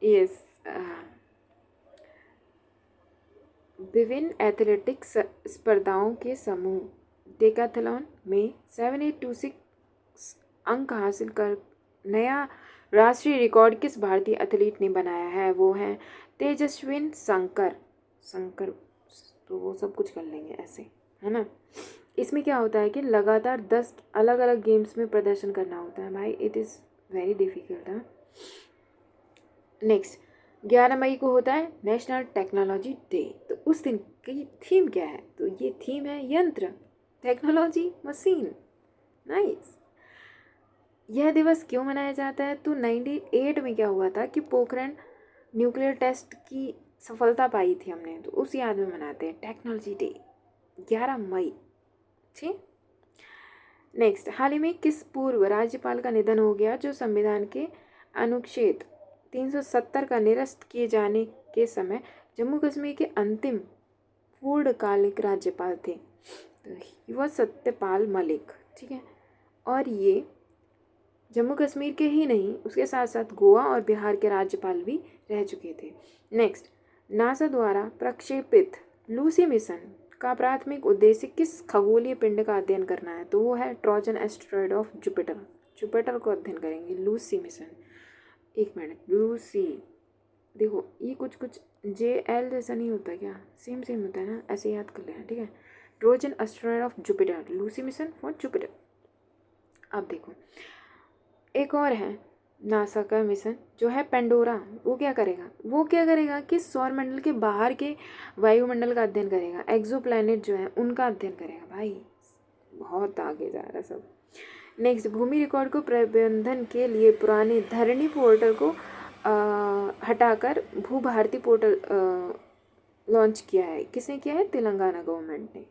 यस, विभिन्न एथलेटिक्स स्पर्धाओं के समूह डेकाथलॉन में 7826 अंक हासिल कर नया राष्ट्रीय रिकॉर्ड किस भारतीय एथलीट ने बनाया है? वो है तेजस्विन शंकर। तो वो सब कुछ कर लेंगे ऐसे, है ना। इसमें क्या होता है कि लगातार 10 अलग अलग गेम्स में प्रदर्शन करना होता है। भाई इट इज़ वेरी डिफिकल्ट। हाँ, नेक्स्ट, 11 मई को होता है नेशनल टेक्नोलॉजी डे। तो उस दिन की थीम क्या है? तो ये थीम है यंत्र, टेक्नोलॉजी, मशीन। नाइस। यह दिवस क्यों मनाया जाता है? तो 98 में क्या हुआ था कि पोखरण न्यूक्लियर टेस्ट की सफलता पाई थी हमने, तो उस याद में मनाते हैं टेक्नोलॉजी डे, 11 मई। ठीक। नेक्स्ट, हाल ही में किस पूर्व राज्यपाल का निधन हो गया जो संविधान के अनुच्छेद 370 का निरस्त किए जाने के समय जम्मू कश्मीर के अंतिम पूर्णकालिक राज्यपाल थे? तो वह सत्यपाल मलिक। ठीक है। और ये जम्मू कश्मीर के ही नहीं, उसके साथ साथ गोवा और बिहार के राज्यपाल भी रह चुके थे। नेक्स्ट, नासा द्वारा प्रक्षेपित लूसी मिशन का प्राथमिक उद्देश्य किस खगोलीय पिंड का अध्ययन करना है? तो वो है Trojan asteroid of Jupiter. Jupiter को अध्ययन करेंगे लूसी मिशन। एक मिनट, लूसी, देखो ये कुछ कुछ JL जैसा नहीं होता क्या? सेम सेम होता है ना, ऐसे याद कर लेना। ठीक है, Trojan asteroid of Jupiter, Lucy mission for Jupiter. अब देखो, एक और है नासा का मिशन जो है पेंडोरा। वो क्या करेगा? वो क्या करेगा कि सौर मंडल के बाहर के वायुमंडल का अध्ययन करेगा, एक्सो प्लैनेट जो है उनका अध्ययन करेगा। भाई बहुत आगे जा रहा सब। नेक्स्ट, भूमि रिकॉर्ड को प्रबंधन के लिए पुराने धरणी पोर्टल को हटाकर भू भारती पोर्टल लॉन्च किया है। किसने किया है? तेलंगाना गवर्नमेंट ने।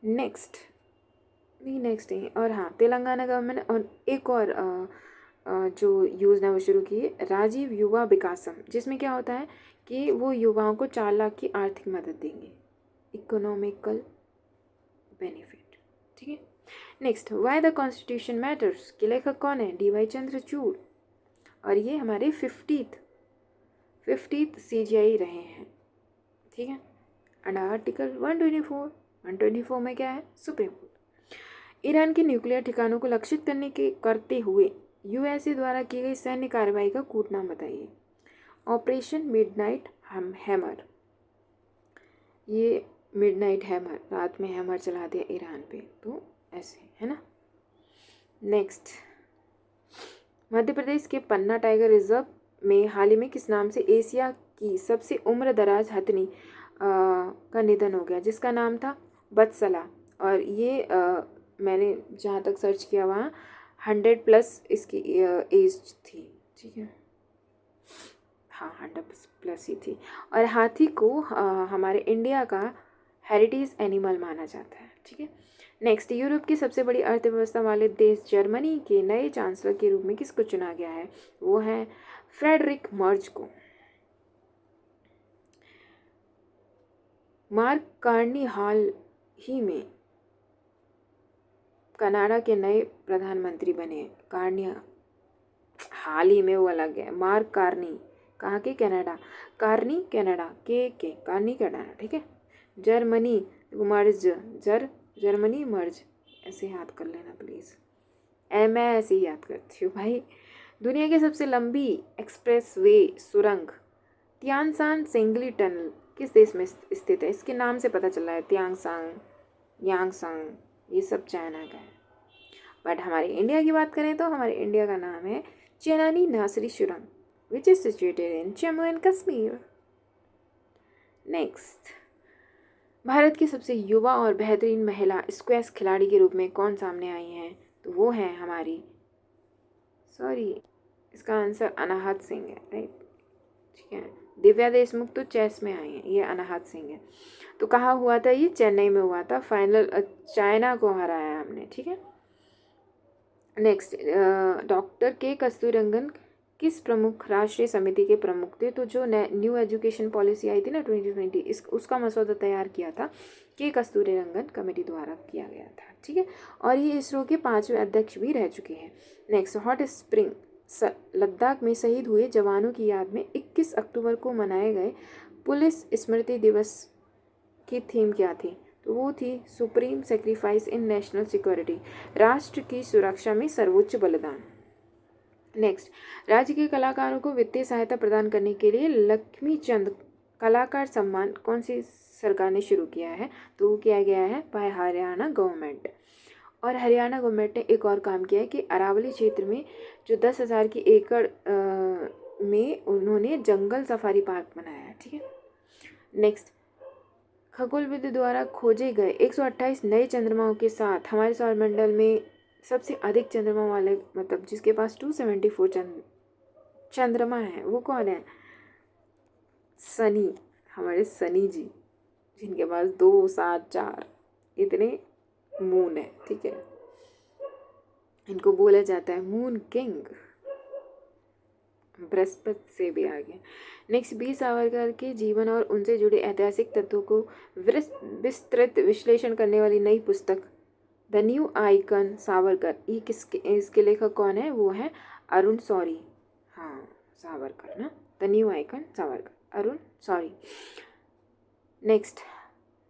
नेक्स्ट नहीं, और हाँ, तेलंगाना गवर्नमेंट और एक और जो योजना वो शुरू की है, राजीव युवा विकासम, जिसमें क्या होता है कि वो युवाओं को 4 लाख की आर्थिक मदद देंगे, इकोनॉमिकल बेनिफिट। ठीक है। Next, why the constitution matters के लेखक कौन है? DY चंद्रचूड़। और ये हमारे 50th CGI रहे हैं। ठीक है। अंडर आर्टिकल 124 में क्या है? Supreme court. ईरान के न्यूक्लियर ठिकानों को लक्षित करते हुए USA द्वारा की गई सैन्य कार्रवाई का कूट नाम बताइए। Operation midnight hammer. ये मिडनाइट हैमर, रात में हैमर चला दिया ईरान पे, तो ऐसे है ना। नेक्स्ट, मध्य प्रदेश के पन्ना टाइगर रिजर्व में हाल ही में किस नाम से एशिया की सबसे उम्र दराज हथनी का निधन हो गया, जिसका नाम था बत्सला। और ये मैंने जहाँ तक सर्च किया वहाँ 100+ इसकी एज थी। ठीक है, हाँ 100+ ही थी। और हाथी को हमारे इंडिया का हेरिटेज एनिमल माना जाता है। ठीक है। नेक्स्ट, यूरोप की सबसे बड़ी अर्थव्यवस्था वाले देश जर्मनी के नए चांसलर के रूप में किसको चुना गया है? वो है फ्रेडरिक मर्ज को। मार्क कार्नी हाल ही में कनाडा के नए प्रधानमंत्री बने। कार्नी हाल ही में वो अलग है। मार्क कार्नी कहाँ के? कनाडा। कार्नी कनाडा, के कार्नी कनाडा। ठीक है। जर्मनी मर्ज, जर्मनी मर्ज, ऐसे याद कर लेना प्लीज़। मैं ऐसे ही याद करती हूँ भाई। दुनिया की सबसे लंबी एक्सप्रेस वे सुरंग तियानसान सेंगली टनल किस देश में स्थित है? इसके नाम से पता चल रहा है, त्यांगसांग, यांगसांग, ये सब चाइना का है। बट हमारे इंडिया की बात करें तो हमारे इंडिया का नाम है चेनानी नासरी सुरंग, which is situated in Jammu and Kashmir. Next, Bharat की सबसे युवा और बेहतरीन महिला स्क्वैश खिलाड़ी के रूप में कौन सामने आई हैं? तो वो है हमारी, इसका आंसर अनाहत सिंह है। राइट। ठीक है। दिव्या देशमुख तो चेस में आई हैं, ये अनाहत सिंह है। तो कहाँ हुआ था? ये चेन्नई में हुआ था। फाइनल चाइना को हराया हमने। ठीक है। नेक्स्ट, डॉक्टर के कस्तूररंगन किस प्रमुख राष्ट्रीय समिति के प्रमुख थे? तो जो न्यू एजुकेशन पॉलिसी आई थी ना 2020, उसका मसौदा तैयार किया था के कस्तूररंगन कमेटी द्वारा किया गया था। ठीक है। और ये इसरो के 5वें अध्यक्ष भी रह चुके हैं। नेक्स्ट, हॉट स्प्रिंग लद्दाख में शहीद हुए जवानों की याद में 21 अक्टूबर को मनाए गए पुलिस स्मृति दिवस की थीम क्या थी? तो वो थी सुप्रीम सेक्रीफाइस इन नेशनल सिक्योरिटी, राष्ट्र की सुरक्षा में सर्वोच्च बलिदान। नेक्स्ट, राज्य के कलाकारों को वित्तीय सहायता प्रदान करने के लिए लक्ष्मी चंद कलाकार सम्मान कौन सी सरकार ने शुरू किया है? तो वो किया गया है बाय हरियाणा गवर्नमेंट। और हरियाणा गवर्नमेंट ने एक और काम किया है कि अरावली क्षेत्र में जो 10,000 की एकड़ में उन्होंने जंगल सफारी पार्क बनाया है। ठीक है। नेक्स्ट, खगोलविद द्वारा खोजे गए 128 नए चंद्रमाओं के साथ हमारे सौरमंडल में सबसे अधिक चंद्रमा वाले, मतलब जिसके पास 274 चंद्रमा है, वो कौन है? शनि, हमारे शनि जी, जिनके पास 2, 7, 4 इतने मून है। ठीक है, इनको बोला जाता है मून किंग। बृहस्पति से भी आगे। नेक्स्ट, बी सावरकर के जीवन और उनसे जुड़े ऐतिहासिक तथ्यों को विस्तृत विश्लेषण करने वाली नई पुस्तक द न्यू आइकन सावरकर, इसके लेखक कौन है? वो है अरुण शौरी। हाँ, सावरकर ना, the new icon Savarkar, Arun Shourie. Next,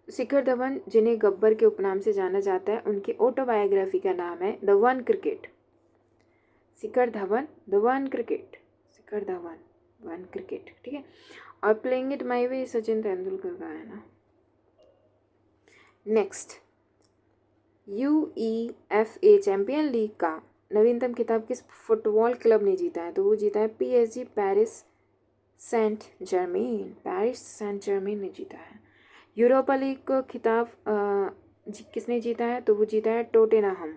Shikhar Dhawan, जिन्हें गब्बर के उपनाम से जाना जाता है, उनकी ऑटोबायोग्राफी का नाम है the one cricket. Shikhar Dhawan, the one cricket, Shikhar Dhawan, one cricket. ठीक है, और प्लेइंग इट माई वे सचिन तेंदुलकर का है ना। नेक्स्ट, UEFA चैंपियन लीग का नवीनतम खिताब किस फुटबॉल क्लब ने जीता है? तो वो जीता है PSG, Paris Saint Germain, Paris Saint Germain ने जीता है। यूरोपा लीग का खिताब किसने जीता है? तो वो जीता है Tottenham,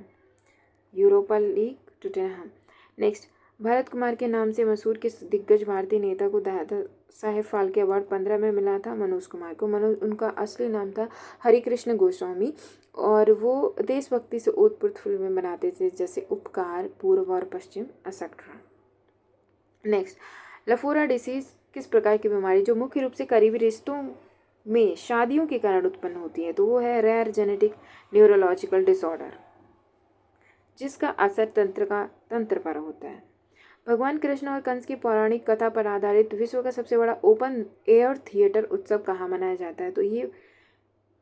Europa league Tottenham. Next, Bharat Kumar के नाम से मशहूर किस दिग्गज भारतीय नेता को दादा साहेब फाल्के अवार्ड 15 में मिला था? मनोज कुमार को। उनका असली नाम था हरिकृष्ण गोस्वामी, और वो देशभक्ति से ओतप्रोत फिल्में बनाते थे, जैसे उपकार, पूर्व और पश्चिम, एक्सेट्रा। नेक्स्ट, लफोरा डिसीज किस प्रकार की बीमारी जो मुख्य रूप से करीबी रिश्तों में शादियों के कारण उत्पन्न होती है? तो वो है रेयर जेनेटिक न्यूरोलॉजिकल डिसऑर्डर, जिसका असर तंत्र पर होता है। भगवान कृष्ण और कंस की पौराणिक कथा पर आधारित विश्व का सबसे बड़ा ओपन एयर थिएटर उत्सव कहाँ मनाया जाता है? तो ये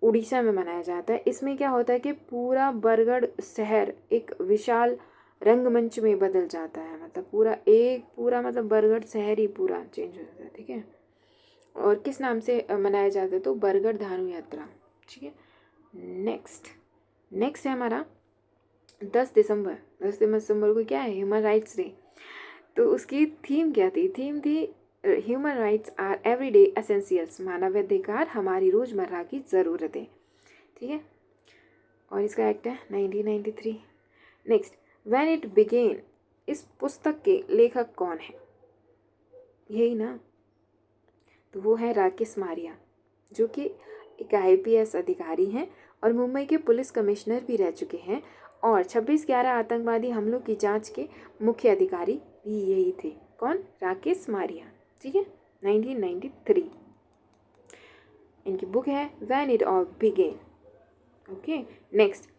उड़ीसा में मनाया जाता है। इसमें क्या होता है कि पूरा बरगढ़ शहर एक विशाल रंगमंच में बदल जाता है, मतलब पूरा मतलब बरगढ़ शहर ही पूरा चेंज हो जाता है। ठीक है, और किस नाम से मनाया जाता है? तो बरगढ़ धानु यात्रा। ठीक है, नेक्स्ट है हमारा 10 दिसंबर को क्या है? Human rights day. तो उसकी थीम क्या थी? थीम थी human rights are everyday essentials, मानवाधिकार हमारी रोजमर्रा की ज़रूरतें। ठीक है, और इसका एक्ट है 1993। नेक्स्ट, व्हेन इट बिगेन, इस पुस्तक के लेखक कौन है? यही ना, तो वो है राकेश मारिया, जो कि एक IPS अधिकारी हैं और मुंबई के पुलिस कमिश्नर भी रह चुके हैं, और 26/11 आतंकवादी हमलों की जांच के मुख्य अधिकारी भी यही थे। कौन? राकेश मारिया। ठीक है, 1993। इनकी बुक है when it all began. Okay, next,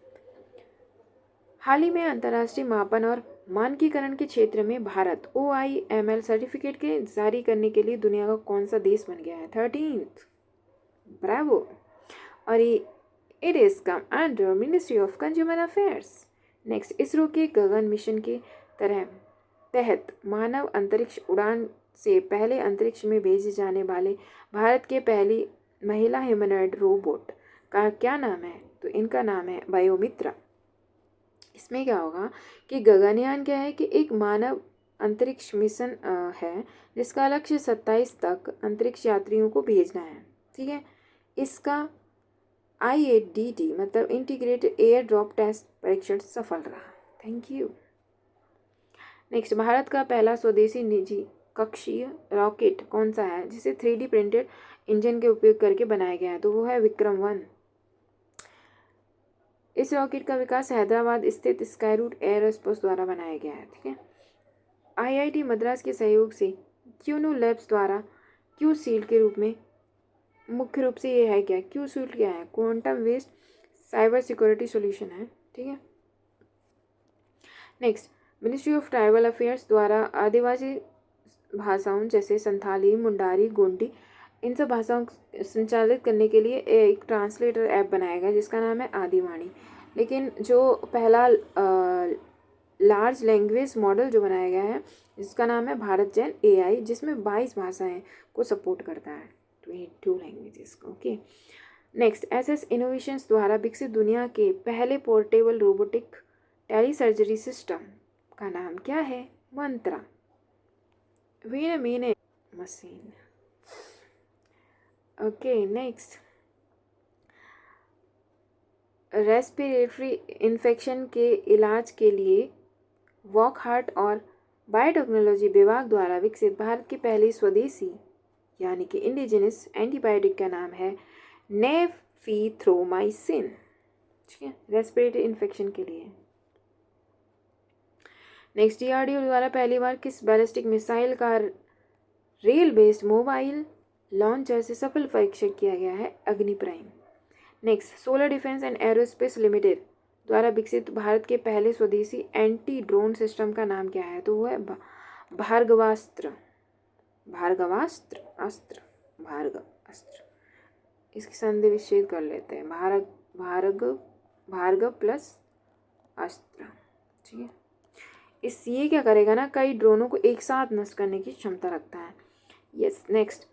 हाल ही में अंतर्राष्ट्रीय मापन और मानकीकरण के क्षेत्र में भारत OIML सर्टिफिकेट के जारी करने के लिए दुनिया का कौन सा देश बन गया है? 13th। ब्रावो। और ये it is come under ministry of consumer affairs. Next, ISRO के गगन मिशन के तहत मानव अंतरिक्ष उड़ान से पहले अंतरिक्ष में भेजे जाने वाले भारत के पहली महिला ह्यूमनॉइड रोबोट का क्या नाम है? तो इनका नाम है बायोमित्रा। इसमें क्या होगा कि गगनयान क्या है कि एक मानव अंतरिक्ष मिशन है जिसका लक्ष्य 27 तक अंतरिक्ष यात्रियों को भेजना है। ठीक है, इसका IADT मतलब इंटीग्रेटेड एयर ड्रॉप टेस्ट परीक्षण सफल रहा। Thank you. नेक्स्ट, भारत का पहला स्वदेशी निजी कक्षीय रॉकेट कौन सा है जिसे 3D प्रिंटेड इंजन के उपयोग करके बनाया गया है? तो वो है विक्रम-1। इस रॉकेट का विकास हैदराबाद स्थित स्काईरूट एयरोस्पेस द्वारा बनाया गया है। ठीक है, IIT मद्रास के सहयोग से क्यूनो लैब्स द्वारा क्यू सील्ड के रूप में, मुख्य रूप से ये है क्या? क्यू सील्ड क्या है? Quantum based cyber security solution है। ठीक है, next, ministry of tribal affairs द्वारा आदिवासी भाषाओं जैसे संथाली, मुंडारी, गोंडी, इन सब भाषाओं को संचालित करने के लिए एक ट्रांसलेटर ऐप बनाया गया जिसका नाम है आदिवाणी। लेकिन जो पहला लार्ज लैंग्वेज मॉडल जो बनाया गया है जिसका नाम है भारत जैन AI, जिसमें 22 भाषाएं को सपोर्ट करता है, 22 लैंग्वेजेस को। ओके, नेक्स्ट, SS इनोवेशंस द्वारा विकसित दुनिया के पहले पोर्टेबल रोबोटिक टेलीसर्जरी सिस्टम का नाम क्या है? मंत्रा। वीन mean machine. Okay next, respiratory infection के इलाज के लिए वॉकहार्ट और बायोटेक्नोलॉजी विभाग द्वारा विकसित भारत की पहली स्वदेशी यानी कि इंडिजिनस एंटीबायोटिक का नाम है नेफीथ्रोमाइसिन। ठीक है, रेस्पिरेटरी इन्फेक्शन के लिए। नेक्स्ट, डीआरडीओ द्वारा पहली बार किस बैलिस्टिक मिसाइल का रेल बेस्ड मोबाइल लॉन्चर से सफल परीक्षण किया गया है? अग्नि prime. Next, solar defence and aerospace limited द्वारा विकसित भारत के पहले स्वदेशी एंटी ड्रोन सिस्टम का नाम क्या है? तो वो है भार्गवास्त्र। भार्गवास्त्र अस्त्र, भार्गव अस्त्र। इसकी संधि विच्छेद कर लेते हैं, भार्गव प्लस अस्त्र। ठीक है, ये क्या करेगा ना, कई ड्रोनों को एक साथ नष्ट करने की क्षमता रखता है। यस। नेक्स्ट,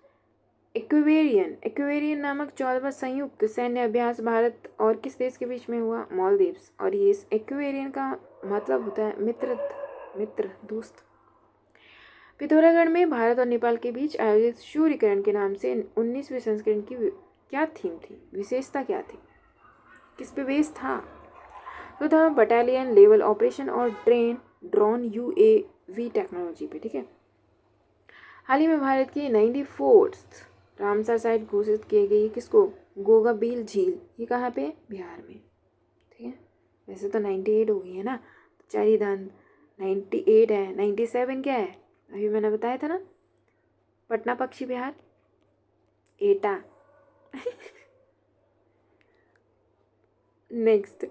एक्वेरियन नामक 14वां संयुक्त सैन्य अभ्यास भारत और किस देश के बीच में हुआ? मालदीव्स। और ये एक्वेरियन का मतलब होता है मित्र, दोस्त। पिथौरागढ़ में भारत और नेपाल के बीच आयोजित सूर्य किरण के नाम से 19वीं संस्करण की क्या थीम थी? विशेषता क्या थी? किस पे बेस था? तो था बटालियन लेवल ऑपरेशन और ड्रोन यूएवी टेक्नोलॉजी पे। ठीक है, हाल ही में भारत की 94th रामसर साइट घोषित की गई किसको? गोगाबील झील। ये कहाँ पे? बिहार में। ठीक है, वैसे तो 98 हो गई है ना, तो चारी दान 98 है, 97 क्या है? अभी मैंने बताया था ना, पटना पक्षी विहार, एटा। नेक्स्ट,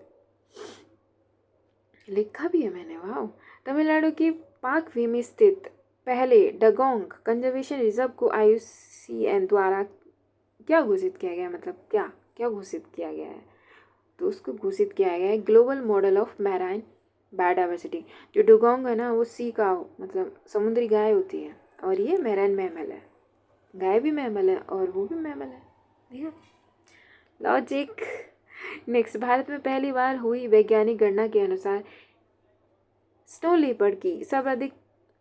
लिखा भी है मैंने, वाह। तमिलनाडु की पाकवी में स्थित पहले डगोंग कंजर्वेशन रिजर्व को IUCN द्वारा क्या घोषित किया गया? मतलब क्या घोषित किया गया है? तो उसको घोषित किया गया है global model of marine biodiversity. जो डुगोंग है ना, वो सी का मतलब समुद्री गाय होती है, और ये मैराइन मैमल है। गाय भी मैमल है और वो भी मैमल है। ठीक है, लॉजिक। नेक्स्ट, भारत में पहली बार हुई वैज्ञानिक गणना के अनुसार स्नो लेपर्ड की सर्वाधिक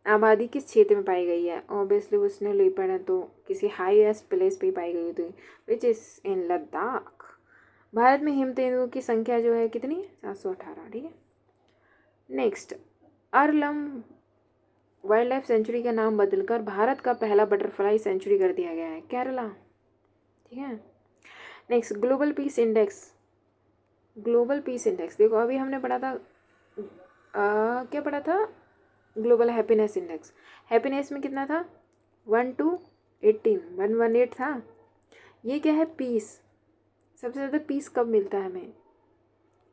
आबादी किस क्षेत्र में पाई गई है? ऑब्वियसली वो स्नो लेपर्ड है तो किसी हाईएस्ट प्लेस पे पाई गई थी, which is in Ladakh. Bharat में हिम तेंदुओं की संख्या जो है कितनी? 718। ठीक है, next, Aralam wild life sanctuary का नाम बदलकर भारत का पहला बटरफ्लाई सेंचुरी कर दिया गया है, केरला। ठीक है, नेक्स्ट, ग्लोबल पीस इंडेक्स देखो, अभी हमने पढ़ा था क्या पढ़ा था? Global happiness index. हैप्पीनेस में कितना था? 1 to 18, 118 था। ये क्या है? पीस। सबसे ज़्यादा पीस कब मिलता है हमें?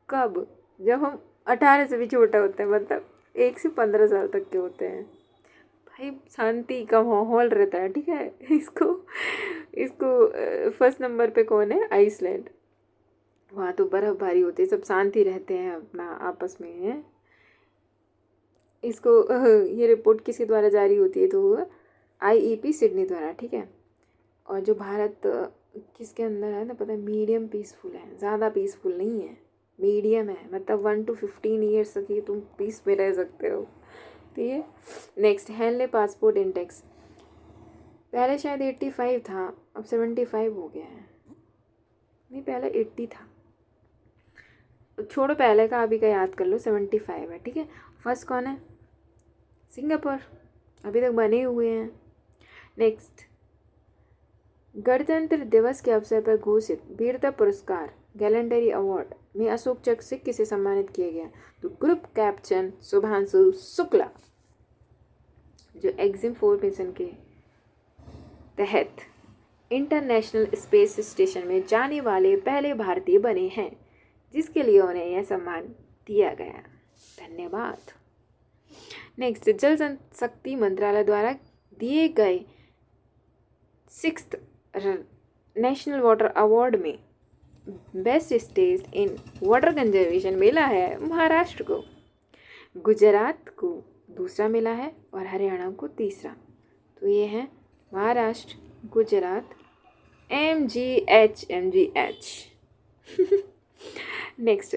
कब? जब हम 18 से भी छोटा होते हैं, मतलब 1 से 15 साल तक के होते हैं। भाई शांति का माहौल रहता है। ठीक है, इसको फर्स्ट नंबर पे कौन है? आइसलैंड। वहाँ तो बर्फबारी होती है, सब शांति रहते हैं अपना आपस में है। इसको ये रिपोर्ट किसके द्वारा जारी होती है? तो IEP सिडनी द्वारा। ठीक है, और जो भारत किसके अंदर है ना, पता है? मीडियम पीसफुल है, ज़्यादा पीसफुल नहीं है, मीडियम है। मतलब 1 to 15 ईयर्स तक ही तुम पीस में रह सकते हो। ठीक है, नेक्स्ट, हेनले पासपोर्ट इंडेक्स। पहले शायद 85 था, अब 75 हो गया है। नहीं, पहले 80 था। छोड़ो पहले का, अभी का याद कर लो, 75 है। ठीक है, फर्स्ट कौन है? सिंगापुर, अभी तक बने हुए हैं। नेक्स्ट, गणतंत्र दिवस के अवसर पर घोषित वीरता पुरस्कार गैलेंडरी अवार्ड में अशोक चक्र से किसे सम्मानित किया गया? तो ग्रुप कैप्टन शुभांशु शुक्ला, जो एग्जिम 4 मिशन के तहत इंटरनेशनल स्पेस स्टेशन में जाने वाले पहले भारतीय बने हैं, जिसके लिए उन्हें यह सम्मान दिया गया। धन्यवाद। नेक्स्ट, जल शक्ति मंत्रालय द्वारा दिए गए 6th नेशनल वाटर अवार्ड में best state in water conservation मिला है महाराष्ट्र को, गुजरात को दूसरा मिला है और हरियाणा को तीसरा। तो ये है Maharashtra, Gujarat, MGH। Next,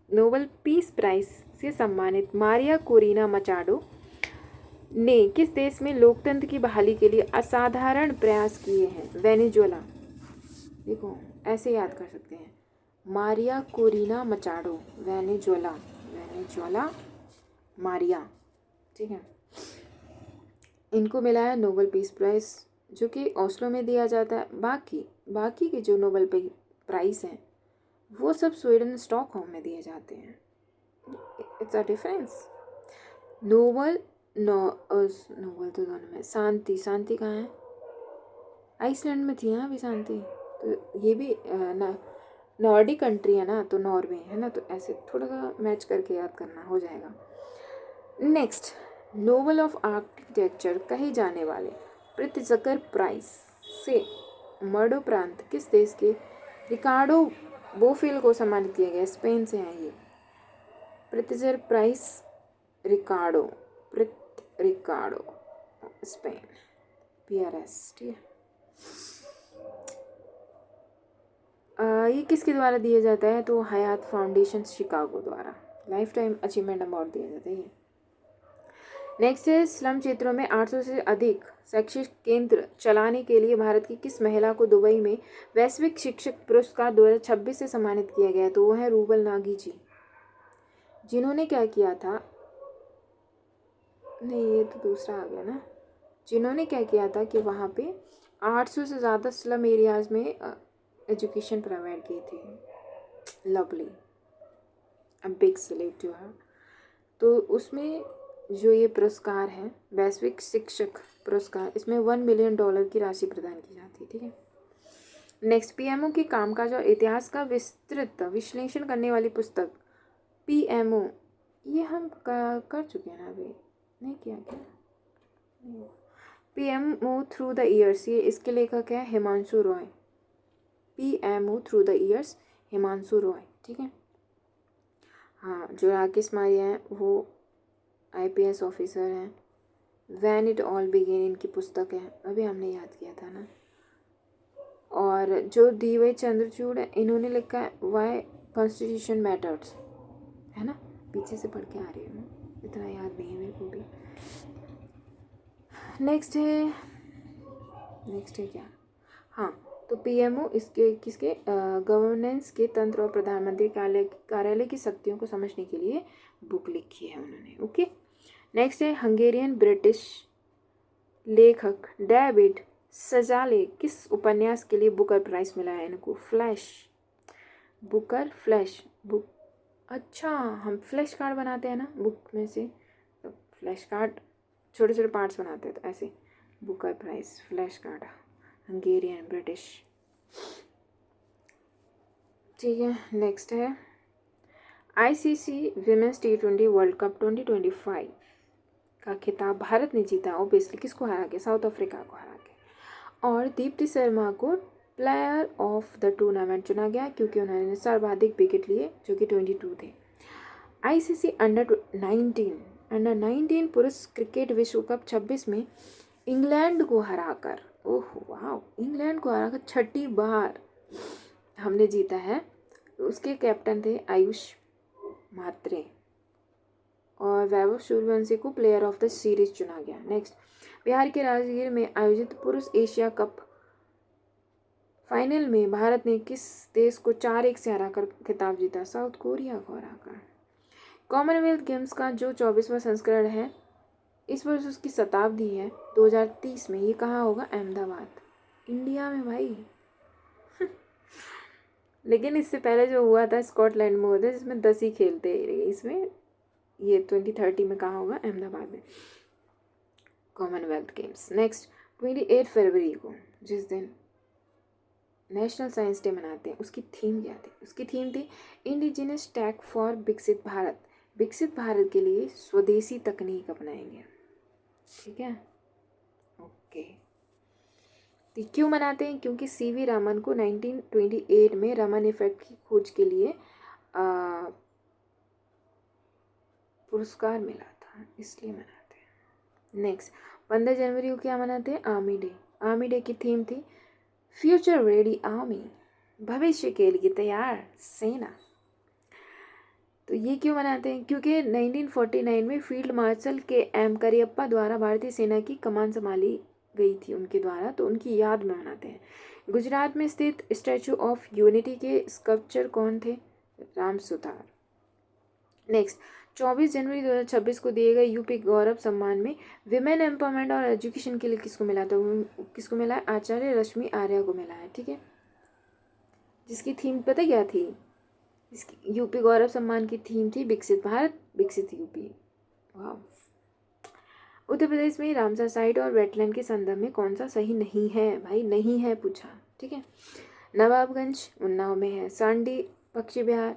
Nobel peace prize से सम्मानित मारिया कोरिना मचाडो ने किस देश में लोकतंत्र की बहाली के लिए असाधारण प्रयास किए हैं? वेनेजुएला। देखो ऐसे याद कर सकते हैं, Maria Corina Machado, Venezuela, Venezuela, Maria, ठीक है। इनको मिला है नोबेल पीस प्राइज, जो कि ओस्लो में दिया जाता है। बाकी के जो नोबेल प्राइज हैं वो सब स्वीडन स्टॉकहोम में दिए जाते हैं। It's a difference. नोबेल तो दोनों में। शांति कहाँ है? आइसलैंड में थी ना अभी शांति। तो ये भी नॉर्डिक कंट्री है ना, तो नॉर्वे है ना, तो ऐसे थोड़ा सा मैच करके याद करना हो जाएगा। नेक्स्ट, नोबेल ऑफ आर्किटेक्चर कहे जाने वाले प्रित्जकर प्राइज से मरणोपरांत किस देश के रिकार्डो बोफिल को सम्मानित किया गया? स्पेन से है ये। प्रित्जकर प्राइज रिकार्डो स्पेन, PRS, ठीक है। ये किसके द्वारा दिया जाता है? तो हयात फाउंडेशन शिकागो द्वारा लाइफ टाइम अचीवमेंट अवार्ड दिया जाता है ये। नेक्स्ट है, स्लम क्षेत्रों में 800 से अधिक शैक्षिक केंद्र चलाने के लिए भारत की किस महिला को दुबई में वैश्विक शिक्षक पुरस्कार 2026 से सम्मानित किया गया? तो वो है रूबल नागी जी, जिन्होंने क्या किया था, नहीं ये तो दूसरा आ गया ना, जिन्होंने क्या किया था कि वहाँ पे 800 से ज़्यादा स्लम एरियाज़ में एजुकेशन प्रोवाइड की थी। Lovely, a big salute to her. तो उसमें जो ये पुरस्कार है वैश्विक शिक्षक पुरस्कार, इसमें $1 मिलियन की राशि प्रदान की जाती है, ठीक है। नेक्स्ट, PMO के कामकाज और इतिहास का विस्तृत विश्लेषण करने वाली पुस्तक PMO, ये हम कर चुके हैं ना, अभी नहीं किया क्या? PMO थ्रू द ईयर्स, ये इसके लेखक है Himanshu Roy. PMO through the years, Himanshu Roy, ठीक है। हाँ, जो राकेश मारिया हैं वो IPS ऑफिसर हैं। व्हेन इट ऑल बिगेन इनकी पुस्तक है, अभी हमने याद किया था ना। और जो DY चंद्रचूड़ है, इन्होंने लिखा है वाई कॉन्स्टिट्यूशन मैटर्स, है ना, पीछे से पढ़ के आ रही हूँ, इतना याद नहीं है मेरे को भी। नेक्स्ट है क्या? हाँ, तो PMO इसके किसके गवर्नेंस के तंत्र और प्रधानमंत्री कार्यालय की शक्तियों को समझने के लिए बुक लिखी है उन्होंने। ओके, नेक्स्ट है, हंगेरियन ब्रिटिश लेखक डेविड सजाले किस उपन्यास के लिए बुकर प्राइज मिला है इनको? Flash, Booker flash book. अच्छा, हम फ्लैश कार्ड बनाते हैं ना बुक में से, तो फ्लैश कार्ड छोटे छोटे पार्ट्स बनाते हैं, तो ऐसे Booker prize flash card, Hungarian British, ठीक है। नेक्स्ट है, ICC women's T20 world cup 2025 का खिताब भारत ने जीता, ओबियसली किसको हरा के? साउथ अफ्रीका को हरा के। और दीप्ति शर्मा को प्लेयर ऑफ द टूर्नामेंट चुना गया क्योंकि उन्होंने सर्वाधिक विकेट लिए, जो कि 22 थे। ICC अंडर 19 पुरुष क्रिकेट विश्व कप 26 में इंग्लैंड को हराकर, ओह वाह, इंग्लैंड को हराकर 6ठी बार हमने जीता है। उसके कैप्टन थे आयुष म्हात्रे, और वैभव सूर्यवंशी को प्लेयर ऑफ द सीरीज चुना गया। नेक्स्ट, बिहार के राजगीर में आयोजित पुरुष एशिया कप फाइनल में भारत ने किस देश को 4-1 से हराकर खिताब जीता? साउथ कोरिया को हराकर। कॉमनवेल्थ गेम्स का जो 24वां संस्करण है, इस वर्ष उसकी शताब्दी है 2030 में, ये कहाँ होगा? अहमदाबाद, इंडिया में भाई। लेकिन इससे पहले जो हुआ था स्कॉटलैंड में हुआ था, जिसमें 10 ही खेलते, इसमें ये 2030 में कहाँ होगा? अहमदाबाद में, कॉमनवेल्थ गेम्स। नेक्स्ट, 28 फरवरी को जिस दिन नेशनल साइंस डे मनाते हैं, उसकी थीम क्या थी? उसकी थीम थी इंडिजिनस टेक फॉर विकसित भारत, विकसित भारत के लिए स्वदेशी तकनीक अपनाएंगे, ठीक है। ओके, तो क्यों मनाते हैं? क्योंकि CV रामन को 1928 में रमन इफेक्ट की खोज के लिए पुरस्कार मिला था, इसलिए मनाते हैं। नेक्स्ट, 15 जनवरी को क्या मनाते हैं? Army day. आर्मी डे की थीम थी फ्यूचर रेडी आर्मी, भविष्य के लिए तैयार सेना। तो ये क्यों मनाते हैं? क्योंकि 1949 में फील्ड मार्शल के एम करियप्पा द्वारा भारतीय सेना की कमान संभाली गई थी उनके द्वारा, तो उनकी याद में मनाते हैं। गुजरात में स्थित स्टैचू ऑफ यूनिटी के स्कल्पचर कौन थे? राम सुतार। नेक्स्ट, 24 जनवरी 2026 को दिए गए यूपी गौरव सम्मान में विमेन एम्पावरमेंट और एजुकेशन के लिए किसको मिला था? किसको मिला है? आचार्य रश्मि आर्या को मिला है। ठीक है, जिसकी थीम पता क्या थी? इसकी यूपी गौरव सम्मान की थीम थी विकसित भारत विकसित यूपी। वाह। उत्तर प्रदेश में रामसर साइट और वेटलैंड के संदर्भ में कौन सा सही नहीं है? भाई नहीं है पूछा। ठीक है, नवाबगंज उन्नाव में है, सांडी पश्चिम बिहार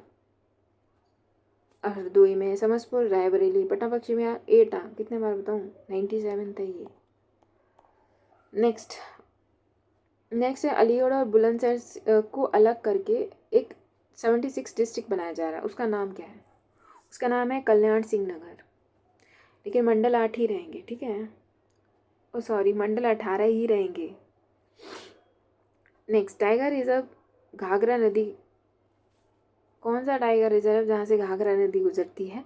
हरदोई में, समसपुर रायबरेली पटना पश्चिम बिहार, एटा। कितने बार बताऊँ? 97 था ये। नेक्स्ट है अलीगढ़ और बुलंदशहर को अलग करके एक 76 डिस्ट्रिक्ट बनाया जा रहा है, उसका नाम क्या है? उसका नाम है कल्याण सिंह नगर, लेकिन मंडल 8 ही रहेंगे। ठीक है, ओ सॉरी, मंडल 18 ही रहेंगे। नेक्स्ट, टाइगर रिजर्व घाघरा नदी, कौन सा टाइगर रिजर्व जहाँ से घाघरा नदी गुजरती है?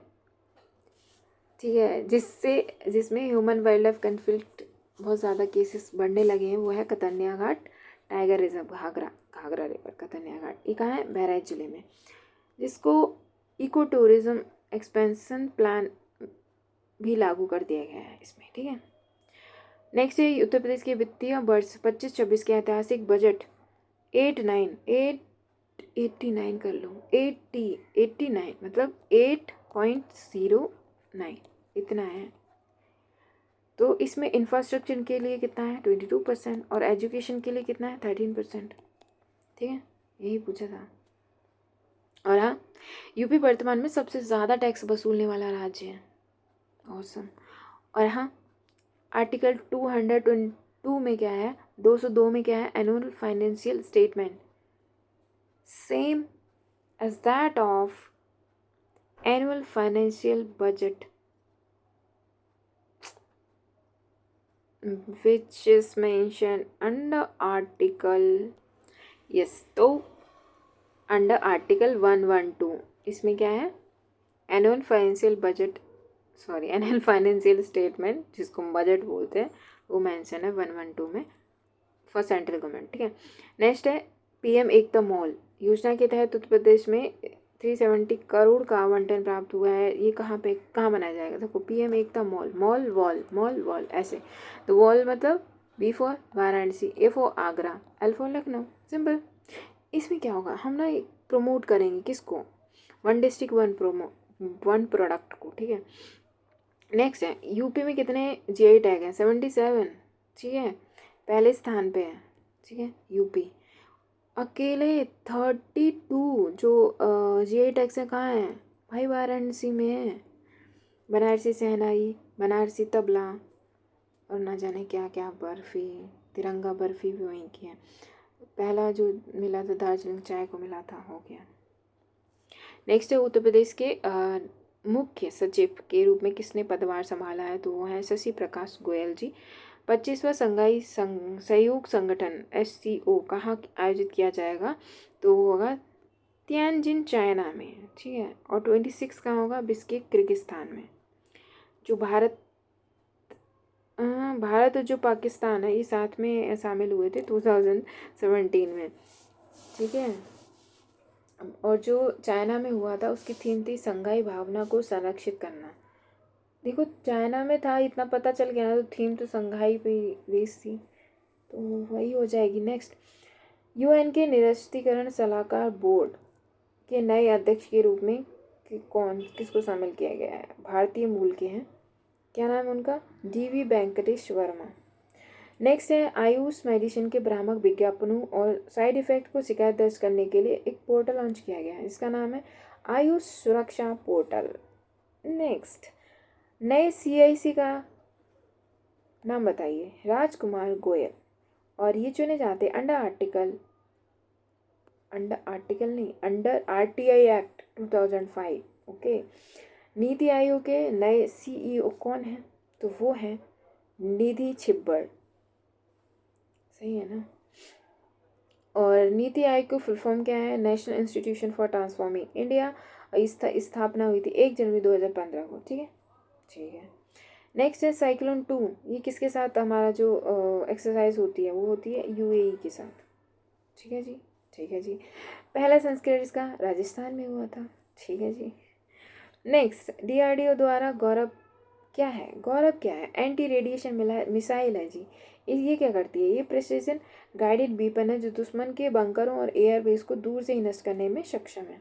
ठीक है, जिसमें ह्यूमन वाइल्ड लाइफ कन्फ्लिक्ट बहुत ज़्यादा केसेस बढ़ने लगे हैं, वो है Katarnia Ghat tiger reserve, Ghaghra river Katarnia Ghat. ये कहाँ है? बहराइच जिले में, जिसको इको टूरिज्म एक्सपेंशन प्लान भी लागू कर दिया गया है इसमें। ठीक है, नेक्स्ट है उत्तर प्रदेश के वित्तीय वर्ष 25-26 के ऐतिहासिक बजट 89 कर लो, 89 मतलब 8.09 इतना है। तो इसमें इंफ्रास्ट्रक्चर के लिए कितना है? 22% और एजुकेशन के लिए कितना है? 13%। ठीक है, यही पूछा था। और हाँ, यूपी वर्तमान में सबसे ज़्यादा टैक्स वसूलने वाला राज्य है। ऑसम। और हाँ, आर्टिकल 202 में क्या है? 202 में क्या है? Annual financial statement same as that of annual financial budget which is mentioned under article, yes, तो अंडर आर्टिकल 112 इसमें क्या है? एनुअल फाइनेंशियल स्टेटमेंट जिसको हम बजट बोलते हैं, वो मेंशन है 112 में फॉर सेंट्रल गवर्नमेंट। ठीक है, नेक्स्ट है पीएम एकता मॉल योजना के तहत उत्तर प्रदेश में 370 करोड़ का आवंटन प्राप्त हुआ है। ये कहाँ बनाया जाएगा? देखो, PM Ekta mall, mall wall ऐसे, तो वॉल मतलब B for Varanasi, A for Agra, L for Lucknow, simple. इसमें क्या होगा? हम ना प्रमोट करेंगे किसको? वन डिस्ट्रिक्ट वन प्रोडक्ट को। ठीक है, नेक्स्ट है यूपी में कितने जीआई टैग हैं? 77। ठीक है, पहले स्थान पे है। ठीक है, यूपी अकेले 32 जो जीआई टैग से कहाँ है? भाई वाराणसी में है, बनारसी शहनाई, बनारसी तबला और ना जाने क्या क्या बर्फ़ी, तिरंगा बर्फ़ी भी वहीं की है। पहला जो मिला था दार्जिलिंग चाय को मिला था, हो गया। नेक्स्ट है उत्तर प्रदेश के मुख्य सचिव के रूप में किसने पदभार संभाला है? तो वो है शशि प्रकाश गोयल जी। 25वां संघाई सहयोग संगठन SCO कहाँ आयोजित किया जाएगा? तो वो होगा तियानजिन चाइना में। ठीक है, और 26 कहाँ होगा? बिश्केक किर्गिस्तान में। जो भारत और जो पाकिस्तान है, ये साथ में शामिल हुए थे 2017 में। ठीक है, और जो चाइना में हुआ था उसकी थीम थी संघाई भावना को संरक्षित करना। देखो, चाइना में था इतना पता चल गया ना, तो थीम तो संघाई पे बेस थी, तो वही हो जाएगी। नेक्स्ट, UN के निरस्त्रीकरण सलाहकार बोर्ड के नए अध्यक्ष के रूप में किसको शामिल किया गया है? भारतीय मूल के हैं, क्या नाम है उनका? DV वेंकटेश वर्मा। नेक्स्ट है आयुष मेडिसिन के भ्रामक विज्ञापनों और साइड इफेक्ट को शिकायत दर्ज करने के लिए एक पोर्टल लॉन्च किया गया है, इसका नाम है आयुष सुरक्षा पोर्टल। नेक्स्ट, नए CIC का नाम बताइए? राजकुमार गोयल, और ये चुने जाते under RTI act 2005। Okay, NITI Aayog के नए CEO कौन है? तो वो है निधि छिब्बर। सही है ना? और नीति आयोग की फुल फॉर्म क्या है? National institution for transforming India. स्थापना हुई थी 1 जनवरी 2015 को। ठीक है, ठीक है। नेक्स्ट है साइक्लोन 2। ये किसके साथ हमारा जो एक्सरसाइज होती है वो होती है यूएई के साथ। ठीक है जी, ठीक है जी। पहला संस्करण इसका राजस्थान में हुआ था। ठीक है जी। नेक्स्ट, डीआरडीओ द्वारा गौरव क्या है? गौरव क्या है? एंटी रेडिएशन मिसाइल है जी। ये क्या करती है? ये प्रिसीजन गाइडेड वीपन है जो दुश्मन के बंकरों और एयरबेस को दूर से ही नष्ट करने में सक्षम है।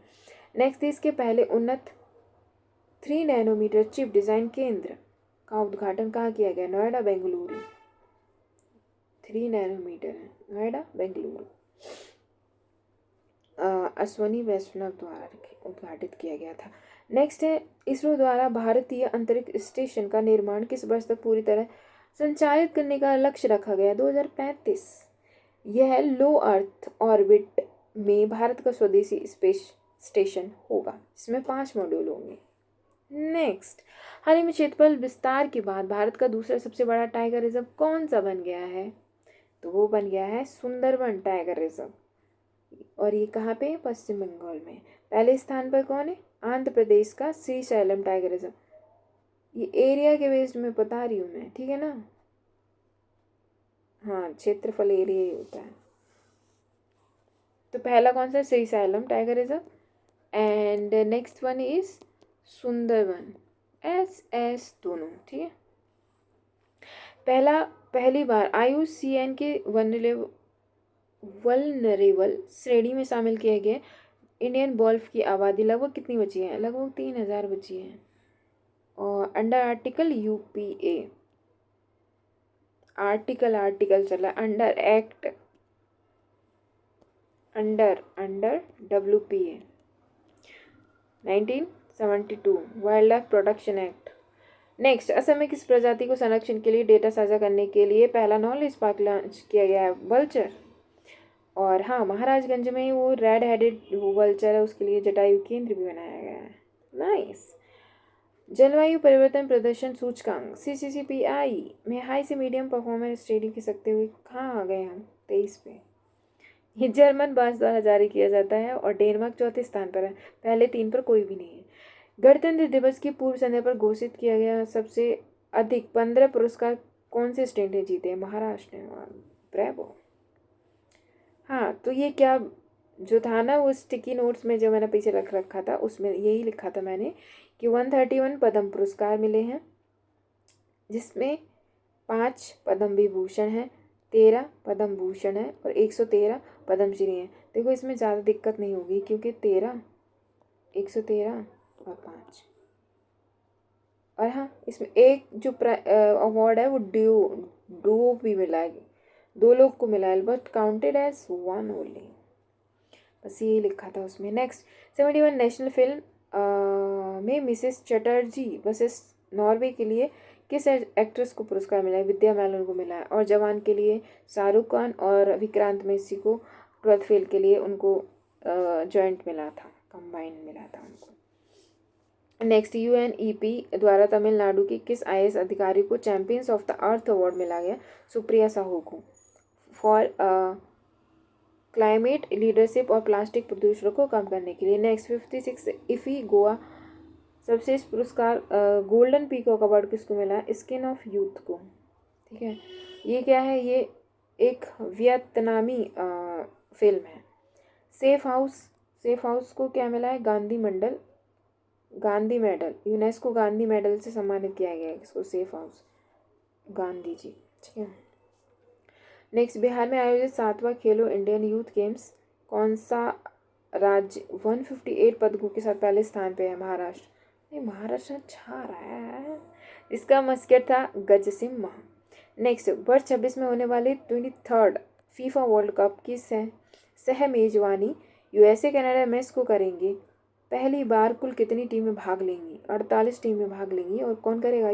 नेक्स्ट, इसके पहले उन्नत 3 नैनोमीटर चिप डिजाइन केंद्र का उद्घाटन कहाँ किया गया? नोएडा, बेंगलुरु। 3 नैनोमीटर है, नोएडा, बेंगलुरु। अश्वनी वैष्णव द्वारा उद्घाटित किया गया था। नेक्स्ट है इसरो द्वारा भारतीय अंतरिक्ष स्टेशन का निर्माण किस वर्ष तक पूरी तरह संचालित करने का लक्ष्य रखा गया? 2035। यह लो अर्थ ऑर्बिट में भारत का स्वदेशी स्पेस स्टेशन होगा। इसमें 5 मॉड्यूल होंगे। नेक्स्ट, हाल ही में क्षेत्रफल विस्तार के बाद भारत का दूसरा सबसे बड़ा टाइगर रिजर्व कौन सा बन गया है? तो वो बन गया है सुंदरबन टाइगर रिजर्व। और ये कहाँ पे? पश्चिम बंगाल में। पहले स्थान पर कौन है? आंध्र प्रदेश का श्रीशैलम टाइगर रिजर्व। ये एरिया के बेस्ड में बता रही हूँ मैं, ठीक है ना? हाँ, क्षेत्रफल एरिया ही होता है। तो पहला कौन सा? Srisailam tiger reserve. And next one is Sundarban. S दोनों, ठीक है। पहली बार IUCN के वल्नरेबल श्रेणी में शामिल किए गए इंडियन वोल्फ की आबादी लगभग कितनी बची है? लगभग 3000 बची है। और अंडर आर्टिकल UPA, आर्टिकल चला, under act, under WPA 1972 wild life protection act. Next, Assam में किस प्रजाति को संरक्षण के लिए डेटा साझा करने के लिए पहला नॉलेज पार्क लॉन्च किया गया है? वल्चर। और हाँ, महाराजगंज में वो रेड हेडेड वल्चर है, उसके लिए जटायु केंद्र भी बनाया गया है। नाइस। जलवायु परिवर्तन प्रदर्शन सूचकांक CCCPI में हाई से मीडियम परफॉर्मेंस रेटिंग के सकते हुए कहाँ आ गए हम? 23 पे। ये जर्मन बांस द्वारा जारी किया जाता है और डेनमार्क चौथे स्थान पर है, पहले 3 पर कोई भी नहीं है। गणतंत्र दिवस की पूर्व संध्या पर घोषित किया गया सबसे अधिक 15 पुरस्कार कौन से स्टेट ने जीते? महाराष्ट्र ने। ब्रेवो। हाँ, तो ये क्या जो था ना, वो स्टिकी नोट्स में जो मैंने पीछे रख रखा था उसमें यही लिखा था मैंने कि 131 पद्म पुरस्कार मिले हैं, जिसमें 5 पद्म विभूषण हैं, 13 पद्म भूषण है और 113 पद्मश्री हैं। देखो, इसमें ज़्यादा दिक्कत नहीं होगी क्योंकि 113 और 5। और हाँ, इसमें एक जो अवार्ड है वो डो भी मिला है, 2 लोग को मिला है, बट काउंटेड एज 1 ओनली। बस यही लिखा था उसमें। नेक्स्ट, 71 नेशनल फिल्म में मिसेस चटर्जी वर्सेस नॉर्वे के लिए किस एक्ट्रेस को पुरस्कार मिला है? विद्या बालन को मिला है। और जवान के लिए शाहरुख खान और विक्रांत मैसी को 12th फेल के लिए उनको जॉइंट मिला था, कंबाइन मिला था उनको। नेक्स्ट, UNEP द्वारा तमिलनाडु के किस IAS अधिकारी को champions of the earth award मिला गया? सुप्रिया साहू को, फॉर क्लाइमेट लीडरशिप और प्लास्टिक प्रदूषण को कम करने के लिए। नेक्स्ट, 56 इफ़ी गोवा सर्वश्रेष्ठ पुरस्कार गोल्डन पीकॉक अवार्ड किसको मिला है? स्किन ऑफ यूथ को। ठीक है, ये क्या है? ये एक वियतनामी फिल्म है। सेफ हाउस को क्या मिला है? Gandhi medal, UNESCO Gandhi medal से सम्मानित किया गया है इसको, सेफ हाउस गांधी जी। ठीक है। नेक्स्ट, बिहार में आयोजित 7वां खेलो इंडियन यूथ गेम्स कौन सा राज्य 158 पदकों के साथ पहले स्थान पे है? महाराष्ट्र। नहीं, महाराष्ट्र छा रहा है। इसका मस्कट था गजसिम्हा। नेक्स्ट, वर्ष 26 में होने वाली 23rd फीफा वर्ल्ड कप की सह मेजबानी USA कनाडा मेक्सिको करेंगे। पहली बार कुल कितनी टीमें भाग लेंगी? 48 टीमें भाग लेंगी। और कौन करेगा?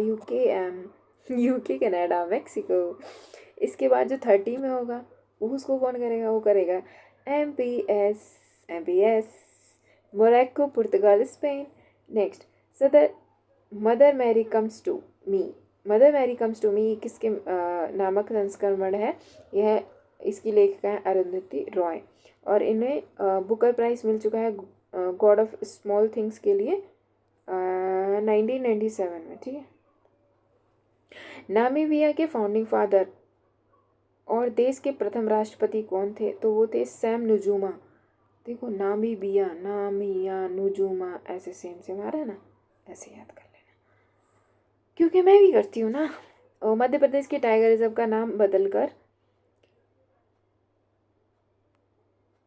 UK Canada Mexico. इसके बाद जो 30 में होगा उसको कौन करेगा? वो करेगा MPS Morocco, Portugal, Spain. Next, Mother Mary comes to me किसके नामक संस्करण है? यह इसकी लेखिका है अरुंधति रॉय और इन्हें बुकर प्राइज़ मिल चुका है गॉड ऑफ स्मॉल थिंग्स के लिए 1997 में। ठीक है। नामीबिया के फाउंडिंग फादर और देश के प्रथम राष्ट्रपति कौन थे? तो वो थे सैम नुजूमा। देखो नामीबिया, नामिया, नुजूमा ऐसे सेम सेम आ रहा है ना, ऐसे याद कर लेना क्योंकि मैं भी करती हूँ ना। और मध्य प्रदेश के टाइगर रिजर्व का नाम बदलकर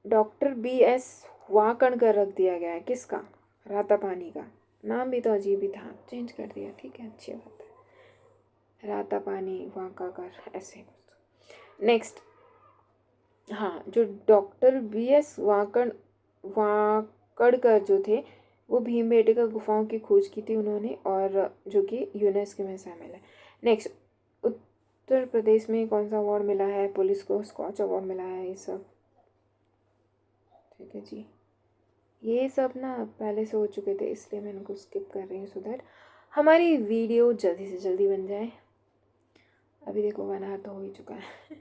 डॉक्टर BS वाकणकर रख दिया गया है। किसका? रातापानी का। नाम भी तो अजीब ही था, चेंज कर दिया। ठीक है, अच्छी बात है। रातापानी वाकाकर ऐसे। नेक्स्ट, हाँ, जो डॉक्टर BS वाकणकर जो थे वो भीमबेटका गुफाओं की खोज की थी उन्होंने, और जो कि यूनेस्को में शामिल है। नेक्स्ट, उत्तर प्रदेश में कौन सा अवार्ड मिला है? पुलिस को स्कॉच अवार्ड मिला है। ये सब ठीक है जी, ये सब ना पहले से हो चुके थे इसलिए मैं इनको स्किप कर रही हूँ सो दैट हमारी वीडियो जल्दी से जल्दी बन जाए। अभी देखो 1 आवर तो हो ही चुका है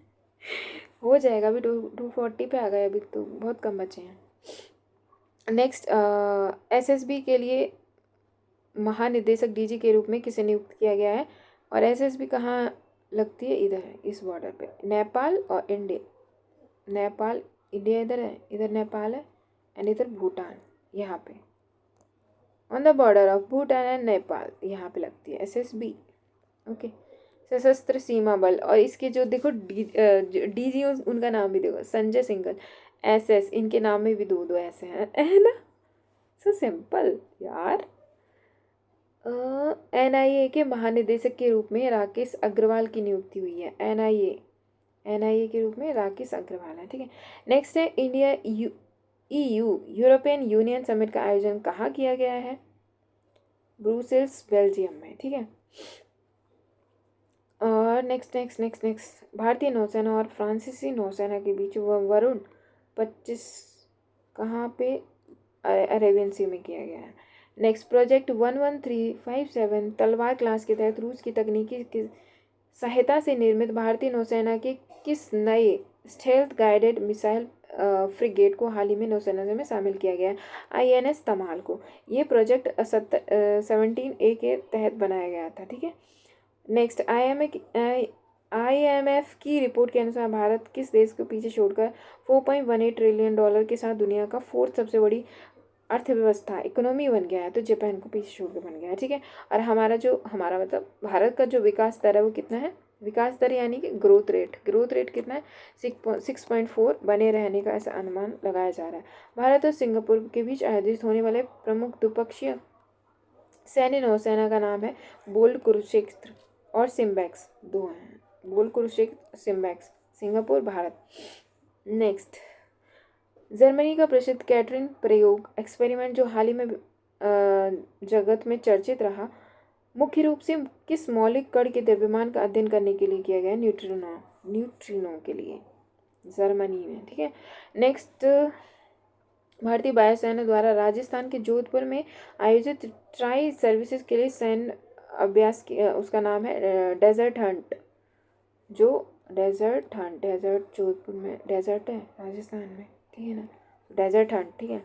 हो जाएगा, अभी 240 पे आ गए, अभी तो बहुत कम बचे हैं। नेक्स्ट, SSB के लिए महानिदेशक DG के रूप में किसे नियुक्त किया गया है? और SSB कहाँ लगती है? इधर है, इस बॉर्डर पे, नेपाल और इंडिया। नेपाल, इंडिया इधर है, इधर नेपाल है एंड इधर भूटान, यहाँ पे on the border of Bhutan and Nepal यहाँ पे लगती है SSB। ओके, सशस्त्र सीमा बल। और इसके जो देखो DG उनका नाम भी देखो, संजय सिंघल। SS, इनके नाम में भी दो ऐसे हैं, है ना? सो सिंपल यार। NIA के महानिदेशक के रूप में राकेश अग्रवाल की नियुक्ति हुई है। NIA के रूप में राकेश अग्रवाल है। ठीक है। नेक्स्ट है India EU European union summit का आयोजन कहाँ किया गया है? ब्रुसेल्स, बेल्जियम में। ठीक है। और नेक्स्ट भारतीय नौसेना और फ्रांसीसी नौसेना के बीच वरुण 25 कहाँ पे? अरेबियन सी में किया गया है। नेक्स्ट, प्रोजेक्ट 11357 तलवार क्लास के तहत रूस की तकनीकी की सहायता से निर्मित भारतीय नौसेना के किस नए स्टेल्थ गाइडेड मिसाइल फ्रिगेट को हाल ही में नौसेना में शामिल किया गया है? INS तमाल को। ये प्रोजेक्ट 17A के तहत बनाया गया था। ठीक है। नेक्स्ट, IMF की रिपोर्ट के अनुसार भारत किस देश को पीछे छोड़कर $4.18 ट्रिलियन के साथ दुनिया का 4th सबसे बड़ी अर्थव्यवस्था इकोनॉमी बन गया है? तो जापान को पीछे छोड़ के बन गया है। ठीक है। और हमारा मतलब भारत का जो विकास दर है वो कितना है? विकास दर यानी कि ग्रोथ रेट कितना है? 6.4 बने रहने का ऐसा अनुमान लगाया जा रहा है। भारत और सिंगापुर के बीच आयोजित होने वाले प्रमुख द्विपक्षीय सैन्य नौसेना का नाम है बोल्ड कुरुक्षेत्र और सिम्बैक्स, दो हैं, bold Kurukshetra, SIMBEX, Singapore, Bharat. Next, Germany का प्रसिद्ध कैटरिंग प्रयोग एक्सपेरिमेंट जो हाल ही में जगत में चर्चित रहा, मुख्य रूप से किस मौलिक कण के द्रव्यमान का अध्ययन करने के लिए किया गया? न्यूट्रिनो के लिए, जर्मनी में। ठीक है। नेक्स्ट, भारतीय वायुसेना द्वारा राजस्थान के जोधपुर में आयोजित ट्राई सर्विसेज के लिए सैन्य अभ्यास उसका नाम है डेजर्ट हंट। डेजर्ट जोधपुर में डेजर्ट है राजस्थान में, ठीक है ना, डेजर्ट हंट। ठीक है।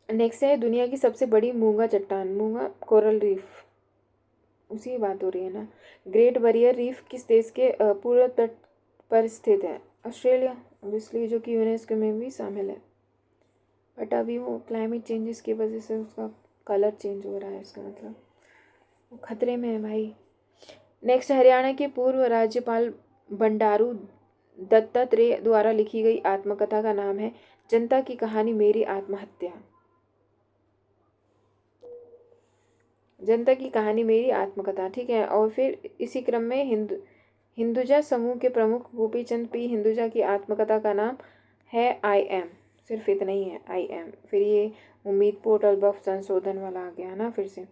नेक्स्ट है दुनिया की सबसे बड़ी मूंगा चट्टान, मूंगा कोरल रीफ, उसी की बात हो रही है ना। ग्रेट बैरियर रीफ किस देश के पूर्व तट पर स्थित है? ऑस्ट्रेलिया, ऑब्वियसली, जो कि यूनेस्को में भी शामिल है। बट अभी वो क्लाइमेट चेंजेस की वजह से उसका कलर चेंज हो रहा है, इसका मतलब वो खतरे में है भाई। नेक्स्ट, हरियाणा के पूर्व राज्यपाल बंडारू दत्तात्रेय द्वारा लिखी गई आत्मकथा का नाम है जनता की कहानी मेरी आत्महत्या। जनता की कहानी मेरी आत्मकथा। ठीक है। और फिर इसी क्रम में हिंदुजा समूह के प्रमुख गोपीचंद P हिंदुजा की आत्मकथा का नाम है I Am, सिर्फ इतना ही है I Am। फिर ये उम्मीद पोर्टल बफ संशोधन वाला आ गया ना फिर से।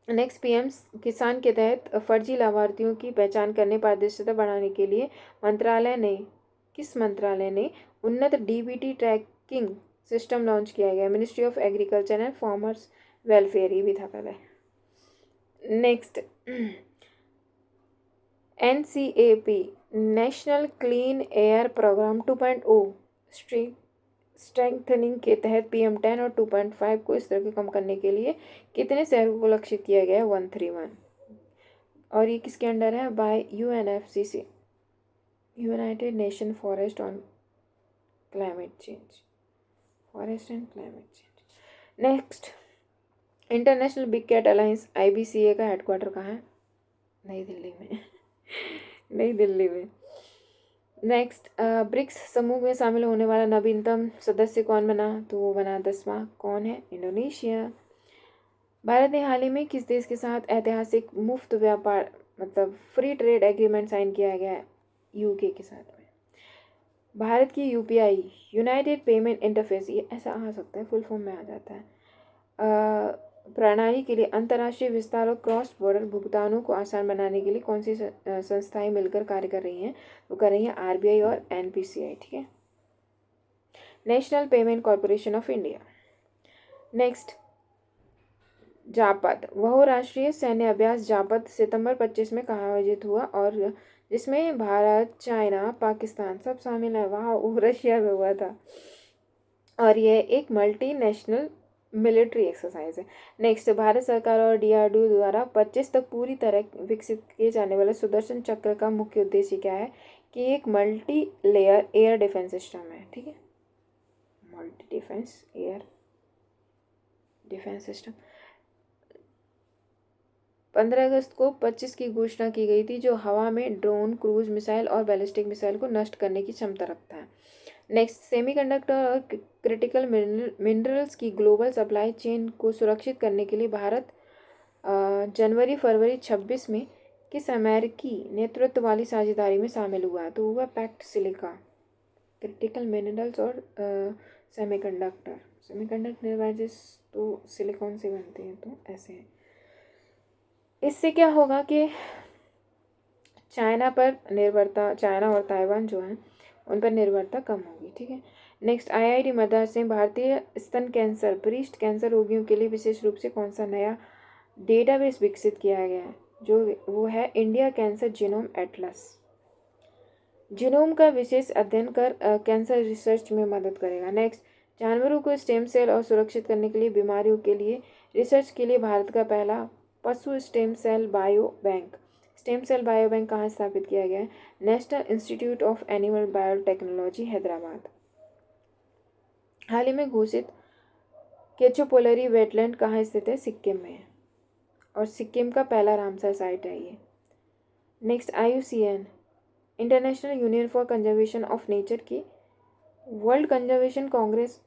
नेक्स्ट, PM किसान के तहत फर्जी लाभार्थियों की पहचान करने पारदर्शिता बढ़ाने के लिए किस मंत्रालय ने उन्नत DBT ट्रैकिंग सिस्टम लॉन्च किया गया? Ministry of Agriculture and Farmers Welfare, ये भी था पहले। Next, NCAP National Clean Air Programme 2.0 strengthening के तहत PM10 और 2.5 को इस तरह के कम करने के लिए कितने शहरों को लक्षित किया गया है? 131। और ये किसके अंडर है? By UNFCC, United Nation forest on climate change, forest and climate change. Next, International Big Cat Alliance IBCA का हेडक्वार्टर कहाँ है? नई दिल्ली में। नई दिल्ली में। नेक्स्ट, ब्रिक्स समूह में शामिल होने वाला नवीनतम सदस्य कौन बना? तो वो बना 10वां। कौन है? इंडोनेशिया। भारत ने हाल ही में किस देश के साथ ऐतिहासिक मुफ्त व्यापार मतलब फ्री ट्रेड एग्रीमेंट साइन किया गया है? UK के साथ में। भारत की UPI यूनाइटेड पेमेंट इंटरफेस, ये ऐसा आ सकता है, फुल फॉर्म में आ जाता है, प्रणाली के लिए अंतर्राष्ट्रीय विस्तार और क्रॉस बॉर्डर भुगतानों को आसान बनाने के लिए कौन सी संस्थाएं मिलकर कार्य कर रही हैं? वो कर रही हैं RBI और NPCI। ठीक है, national payment corporation of India. Next, जापद बहुराष्ट्रीय सैन्य अभ्यास जापद सितंबर 25 में कहाँ आयोजित हुआ और जिसमें भारत, चाइना, पाकिस्तान सब शामिल है? वहाँ रशिया में हुआ था और यह एक मल्टीनेशनल मिलिट्री एक्सरसाइज है। नेक्स्ट, भारत सरकार और DRDO द्वारा 25 तक पूरी तरह विकसित किए जाने वाले सुदर्शन चक्र का मुख्य उद्देश्य क्या है? कि एक multi layer air defence system है। ठीक है, multi defence air defence system. 15 अगस्त को 25 की घोषणा की गई थी, जो हवा में ड्रोन, क्रूज मिसाइल और बैलिस्टिक मिसाइल को नष्ट करने की क्षमता रखता है। नेक्स्ट, सेमीकंडक्टर और क्रिटिकल मिनरल्स की ग्लोबल सप्लाई चेन को सुरक्षित करने के लिए भारत जनवरी-फरवरी 26 में किस अमेरिकी नेतृत्व वाली साझेदारी में शामिल हुआ? तो हुआ पैक्ट सिलिका। क्रिटिकल मिनरल्स और सेमीकंडक्टर डिवाइसेस तो सिलिकॉन से बनते हैं, तो ऐसे हैं। इससे क्या होगा कि चाइना और ताइवान जो है उन पर निर्भरता कम होगी। ठीक है, नेक्स्ट, IIT मद्रास में भारतीय स्तन कैंसर, ब्रेस्ट कैंसर रोगियों के लिए विशेष रूप से कौन सा नया डेटाबेस विकसित किया गया है? जो वो है India cancer genome Atlas. Genome का विशेष अध्ययन कर कैंसर रिसर्च में मदद करेगा। नेक्स्ट, जानवरों को स्टेम सेल और सुरक्षित करने के लिए बीमारियों के लिए रिसर्च के लिए भारत का पहला पशु स्टेम सेल बायो बैंक कहाँ स्थापित किया गया है? National institute of animal biotechnology, Hyderabad. हाल ही में घोषित केचोपोलरी वेटलैंड कहाँ स्थित है? सिक्किम में, और सिक्किम का पहला रामसर साइट है ये। Next, IUCN international union for conservation of nature की वर्ल्ड कंजर्वेशन कांग्रेस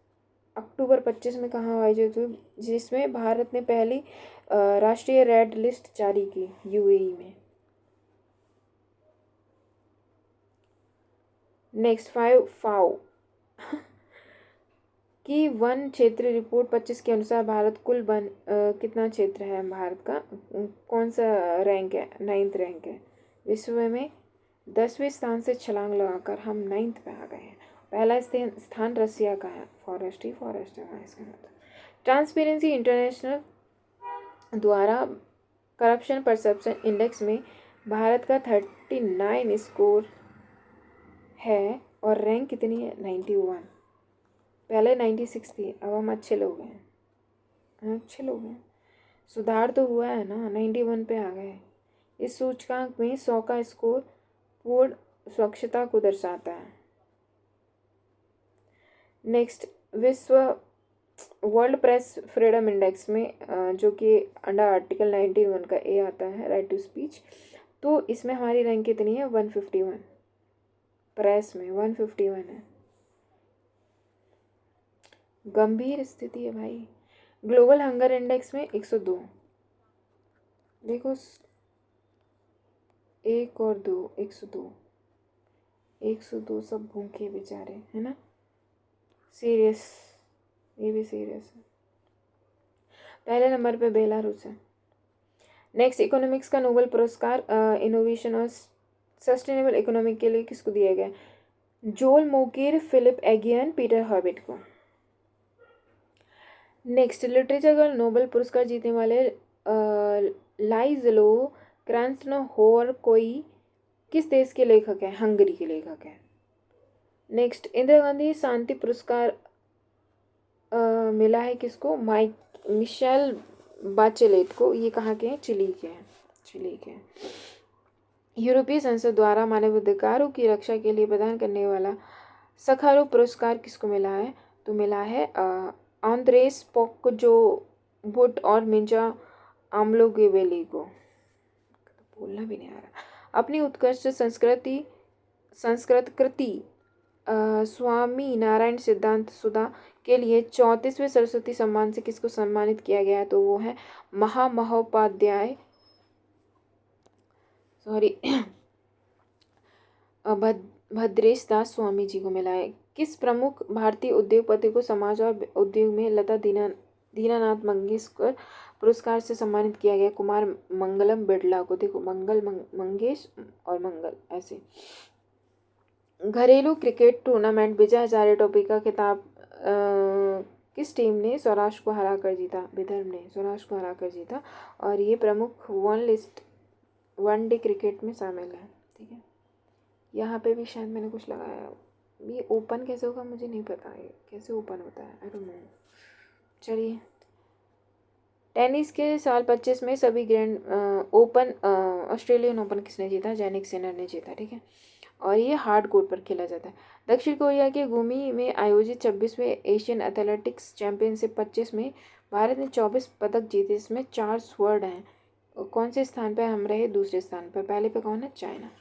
अक्टूबर 25 में कहाँ आयोजित हुई, जिसमें भारत ने पहली राष्ट्रीय रेड लिस्ट जारी की? UAE में। नेक्स्ट, FAO की वन क्षेत्र रिपोर्ट 25 के अनुसार भारत कुल वन कितना क्षेत्र है? भारत का कौन सा रैंक है? 9th रैंक है। विश्व में 10वें स्थान से छलांग लगाकर हम 9th पे आ गए हैं। पहला स्थान रसिया का है। फॉरेस्ट है इसका मतलब। ट्रांसपेरेंसी इंटरनेशनल द्वारा करप्शन परसेप्शन इंडेक्स में भारत का 39 स्कोर है और रैंक कितनी है? 91। पहले 96 थी, अब हम अच्छे लोग हैं। सुधार तो हुआ है ना, 91 पे आ गए। इस सूचकांक में 100 का स्कोर पूर्ण स्वच्छता को दर्शाता है। Next, world press freedom index में जो कि अंडर आर्टिकल 91 का A आता है, राइट टू स्पीच, तो इसमें हमारी रैंक कितनी है? 151। प्रेस में 151 है। गंभीर स्थिति है भाई। ग्लोबल हंगर इंडेक्स में 102। देखो, 1 और 2, 102 सब भूखे बेचारे, है ना। सीरियस, ये भी सीरियस है। पहले नंबर पे बेलारूस है। नेक्स्ट, इकोनॉमिक्स का नोबेल पुरस्कार इनोवेशन और सस्टेनेबल इकोनॉमिक के लिए किसको दिया गया? Joel Mokyr, Philippe Aghion, Peter Howitt को। नेक्स्ट, लिटरेचर का नोबेल पुरस्कार जीतने वाले लाइजलो क्रांस्टनहोर कोई किस देश के लेखक हैं? हंगरी के लेखक हैं। नेक्स्ट, इंदिरा गांधी शांति पुरस्कार मिला है किसको? मिशेल बाचेलेट को। ये कहाँ के हैं? चिली के हैं। चिली के हैं। यूरोपीय संसद द्वारा मानवाधिकारों की रक्षा के लिए प्रदान करने वाला सखारोव पुरस्कार किसको मिला है? तो मिला है आंद्रेस पोक्जोबुट और मिंजा आम्लोगेवेली को। बोलना भी नहीं आ रहा। अपनी उत्कृष्ट संस्कृत कृति स्वामी नारायण सिद्धांत सुधा के लिए 34वें सरस्वती सम्मान से किसको सम्मानित किया गया है? तो वो है महामहोपाध्याय भद्रेश दास स्वामी जी को मिला है। किस प्रमुख भारतीय उद्योगपति को समाज और उद्योग में लता दीनानाथ मंगेशकर पुरस्कार से सम्मानित किया गया? कुमार मंगलम बिड़ला को। देखो, मंगेश और मंगल ऐसे। घरेलू cricket tournament Vijay Hazare trophy का खिताब किस टीम ने सौराष्ट्र को हरा कर जीता? विदर्भ ने सौराष्ट्र को हरा कर जीता। और ये प्रमुख वनडे क्रिकेट में शामिल है। ठीक है, यहाँ पे भी शायद मैंने कुछ लगाया। ये ओपन कैसे होगा मुझे नहीं पता है, कैसे ओपन होता है, आई डोंट नो। चलिए, टेनिस के साल 25 में सभी ग्रैंड ओपन ऑस्ट्रेलियन ओपन किसने जीता? जैनिक सिनर ने जीता। ठीक है, और ये हार्ड कोर्ट पर खेला जाता है। दक्षिण कोरिया के गुमी में आयोजित 26वें एशियन एथलेटिक्स चैंपियनशिप 25 में भारत ने 24 पदक जीते, इसमें 4 स्वर्ण हैं। कौन से स्थान पर हम रहे? दूसरे स्थान पर। पहले पे कौन है? चाइना।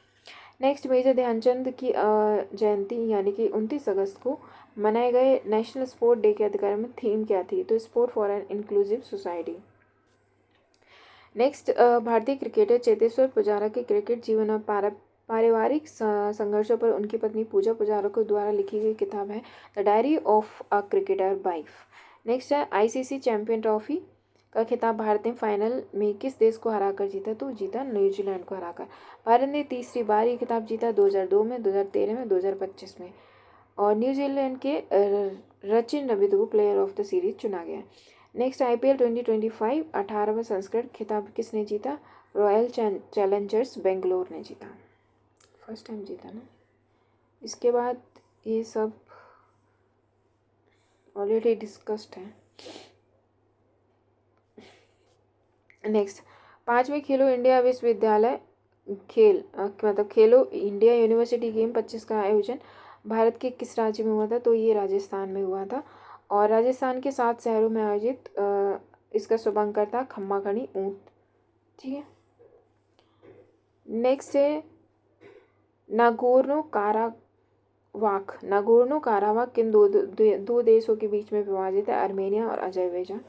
नेक्स्ट, मेजर ध्यानचंद की जयंती यानी कि 29 अगस्त को मनाए गए नेशनल स्पोर्ट डे के अधिकार में थीम क्या थी? तो sport for an inclusive society. Next, भारतीय क्रिकेटर चेतेश्वर पुजारा के क्रिकेट जीवन और पारिवारिक संघर्षों पर उनकी पत्नी पूजा पुजारा को द्वारा लिखी गई किताब है the diary of a cricketer wife. Next है, आईसीसी चैंपियन ट्रॉफी का खिताब भारत ने फाइनल में किस देश को हराकर जीता? तो जीता न्यूजीलैंड को हराकर। भारत ने तीसरी बार ये खिताब जीता 2002 में, 2013 में, 2025 में। और न्यूजीलैंड के रचिन रविंद्र को प्लेयर ऑफ द सीरीज चुना गया। नेक्स्ट, आईपीएल 2025 18वां संस्करण खिताब किसने जीता? रॉयल चैलेंजर्स बेंगलोर ने जीता। फर्स्ट टाइम जीता ना। इसके बाद ये सब ऑलरेडी डिस्कस्ड है। नेक्स्ट, 5वें खेलो इंडिया विश्वविद्यालय खेलो इंडिया यूनिवर्सिटी गेम 25 का आयोजन भारत के किस राज्य में हुआ था? तो ये राजस्थान में हुआ था। और राजस्थान के 7 शहरों में आयोजित इसका शुभांकर था खम्माघनी ऊंट। ठीक है, नेक्स्ट है नागोर्नो कारावाक किन दो देशों के बीच में विभाजित है? आर्मेनिया और अजरबैजान।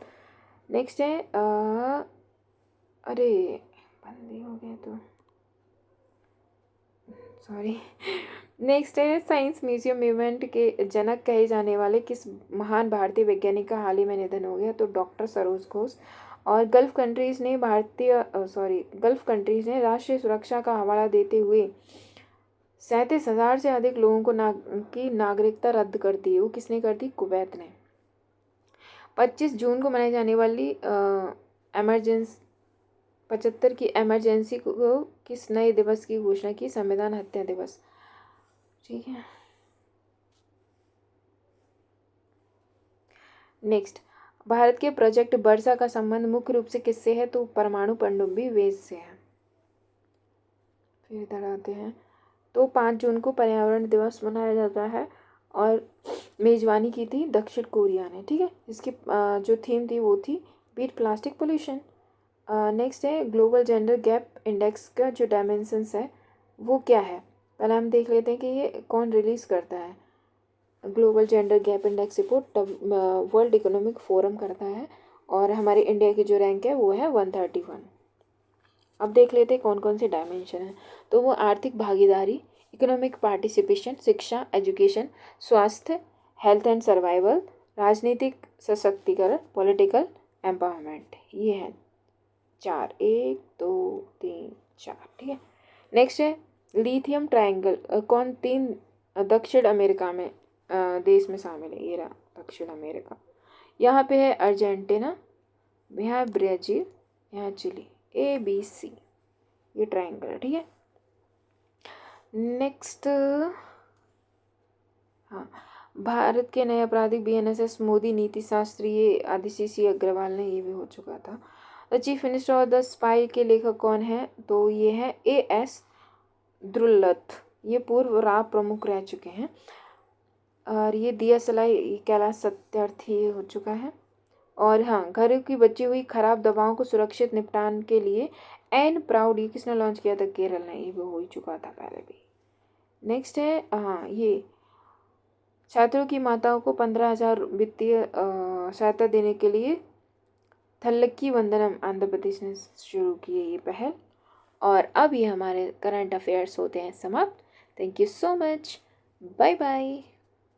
नेक्स्ट है अरे बंदी हो गया तो सॉरी। नेक्स्ट है, साइंस म्यूजियम इवेंट के जनक कहे जाने वाले किस महान भारतीय वैज्ञानिक का हाल ही में निधन हो गया? तो डॉक्टर सरोज घोष। और गल्फ कंट्रीज ने राष्ट्रीय सुरक्षा का हवाला देते हुए 37,000 से अधिक लोगों को की नागरिकता रद्द कर दी। वो किसने कर दी? कुवैत ने। 25 जून को मनाई जाने वाली 75 की एमरजेंसी को किस नए दिवस की घोषणा की? संविधान हत्या दिवस। ठीक है, नेक्स्ट, भारत के प्रोजेक्ट वर्षा का संबंध मुख्य रूप से किससे है? तो परमाणु पनडुब्बी वेज से है। फिर इधर आते हैं, तो 5 जून को पर्यावरण दिवस मनाया जाता है और मेजबानी की थी दक्षिण कोरिया ने। ठीक है, इसकी जो थीम थी वो थी बीट प्लास्टिक पोल्यूशन। नेक्स्ट है, ग्लोबल जेंडर गैप इंडेक्स का जो डायमेंशंस है वो क्या है? पहले हम देख लेते हैं कि ये कौन रिलीज़ करता है। Global gender gap index report world economic forum करता है और हमारे इंडिया की जो रैंक है वो है 131। अब देख लेते हैं कौन कौन से डायमेंशन है। तो वो आर्थिक भागीदारी, इकोनॉमिक पार्टिसिपेशन, शिक्षा, एजुकेशन, स्वास्थ्य, हेल्थ एंड सर्वाइवल, राजनीतिक सशक्तिकरण, पॉलिटिकल एम्पावरमेंट। ये है 4, 1 2 3 4। ठीक है, नेक्स्ट है लिथियम ट्रायंगल कौन 3 दक्षिण अमेरिका में देश में शामिल है? ये रहा दक्षिण अमेरिका। यहाँ पे है अर्जेंटीना, यहाँ ब्राज़ील, यहाँ चिली, ABC ये ट्रायंगल है। ठीक है, नेक्स्ट, हाँ, भारत के नए आपराधिक BNSS मोदी नीति शास्त्री, ये आदिशि अग्रवाल ने, ये भी हो चुका था। The chief minister of the spy के लेखक कौन है? तो ये है AS द्रुलत, ये पूर्व राव प्रमुख रह चुके हैं। और ये दिया सलाई कैलाश सत्यार्थी हो चुका है। और हाँ, घरों की बची हुई खराब दवाओं को सुरक्षित निपटान के लिए एन प्राउड, ये किसने लॉन्च किया था? केरल ने, ये भी हो ही चुका था पहले भी। नेक्स्ट है, हाँ, ये छात्रों की माताओं को 15,000 वित्तीय सहायता देने के लिए थल्लक्की वंदनम आंध्र प्रदेश ने शुरू की है ये पहल। और अब ये हमारे करंट अफेयर्स होते हैं समाप्त। Thank you so much, bye bye.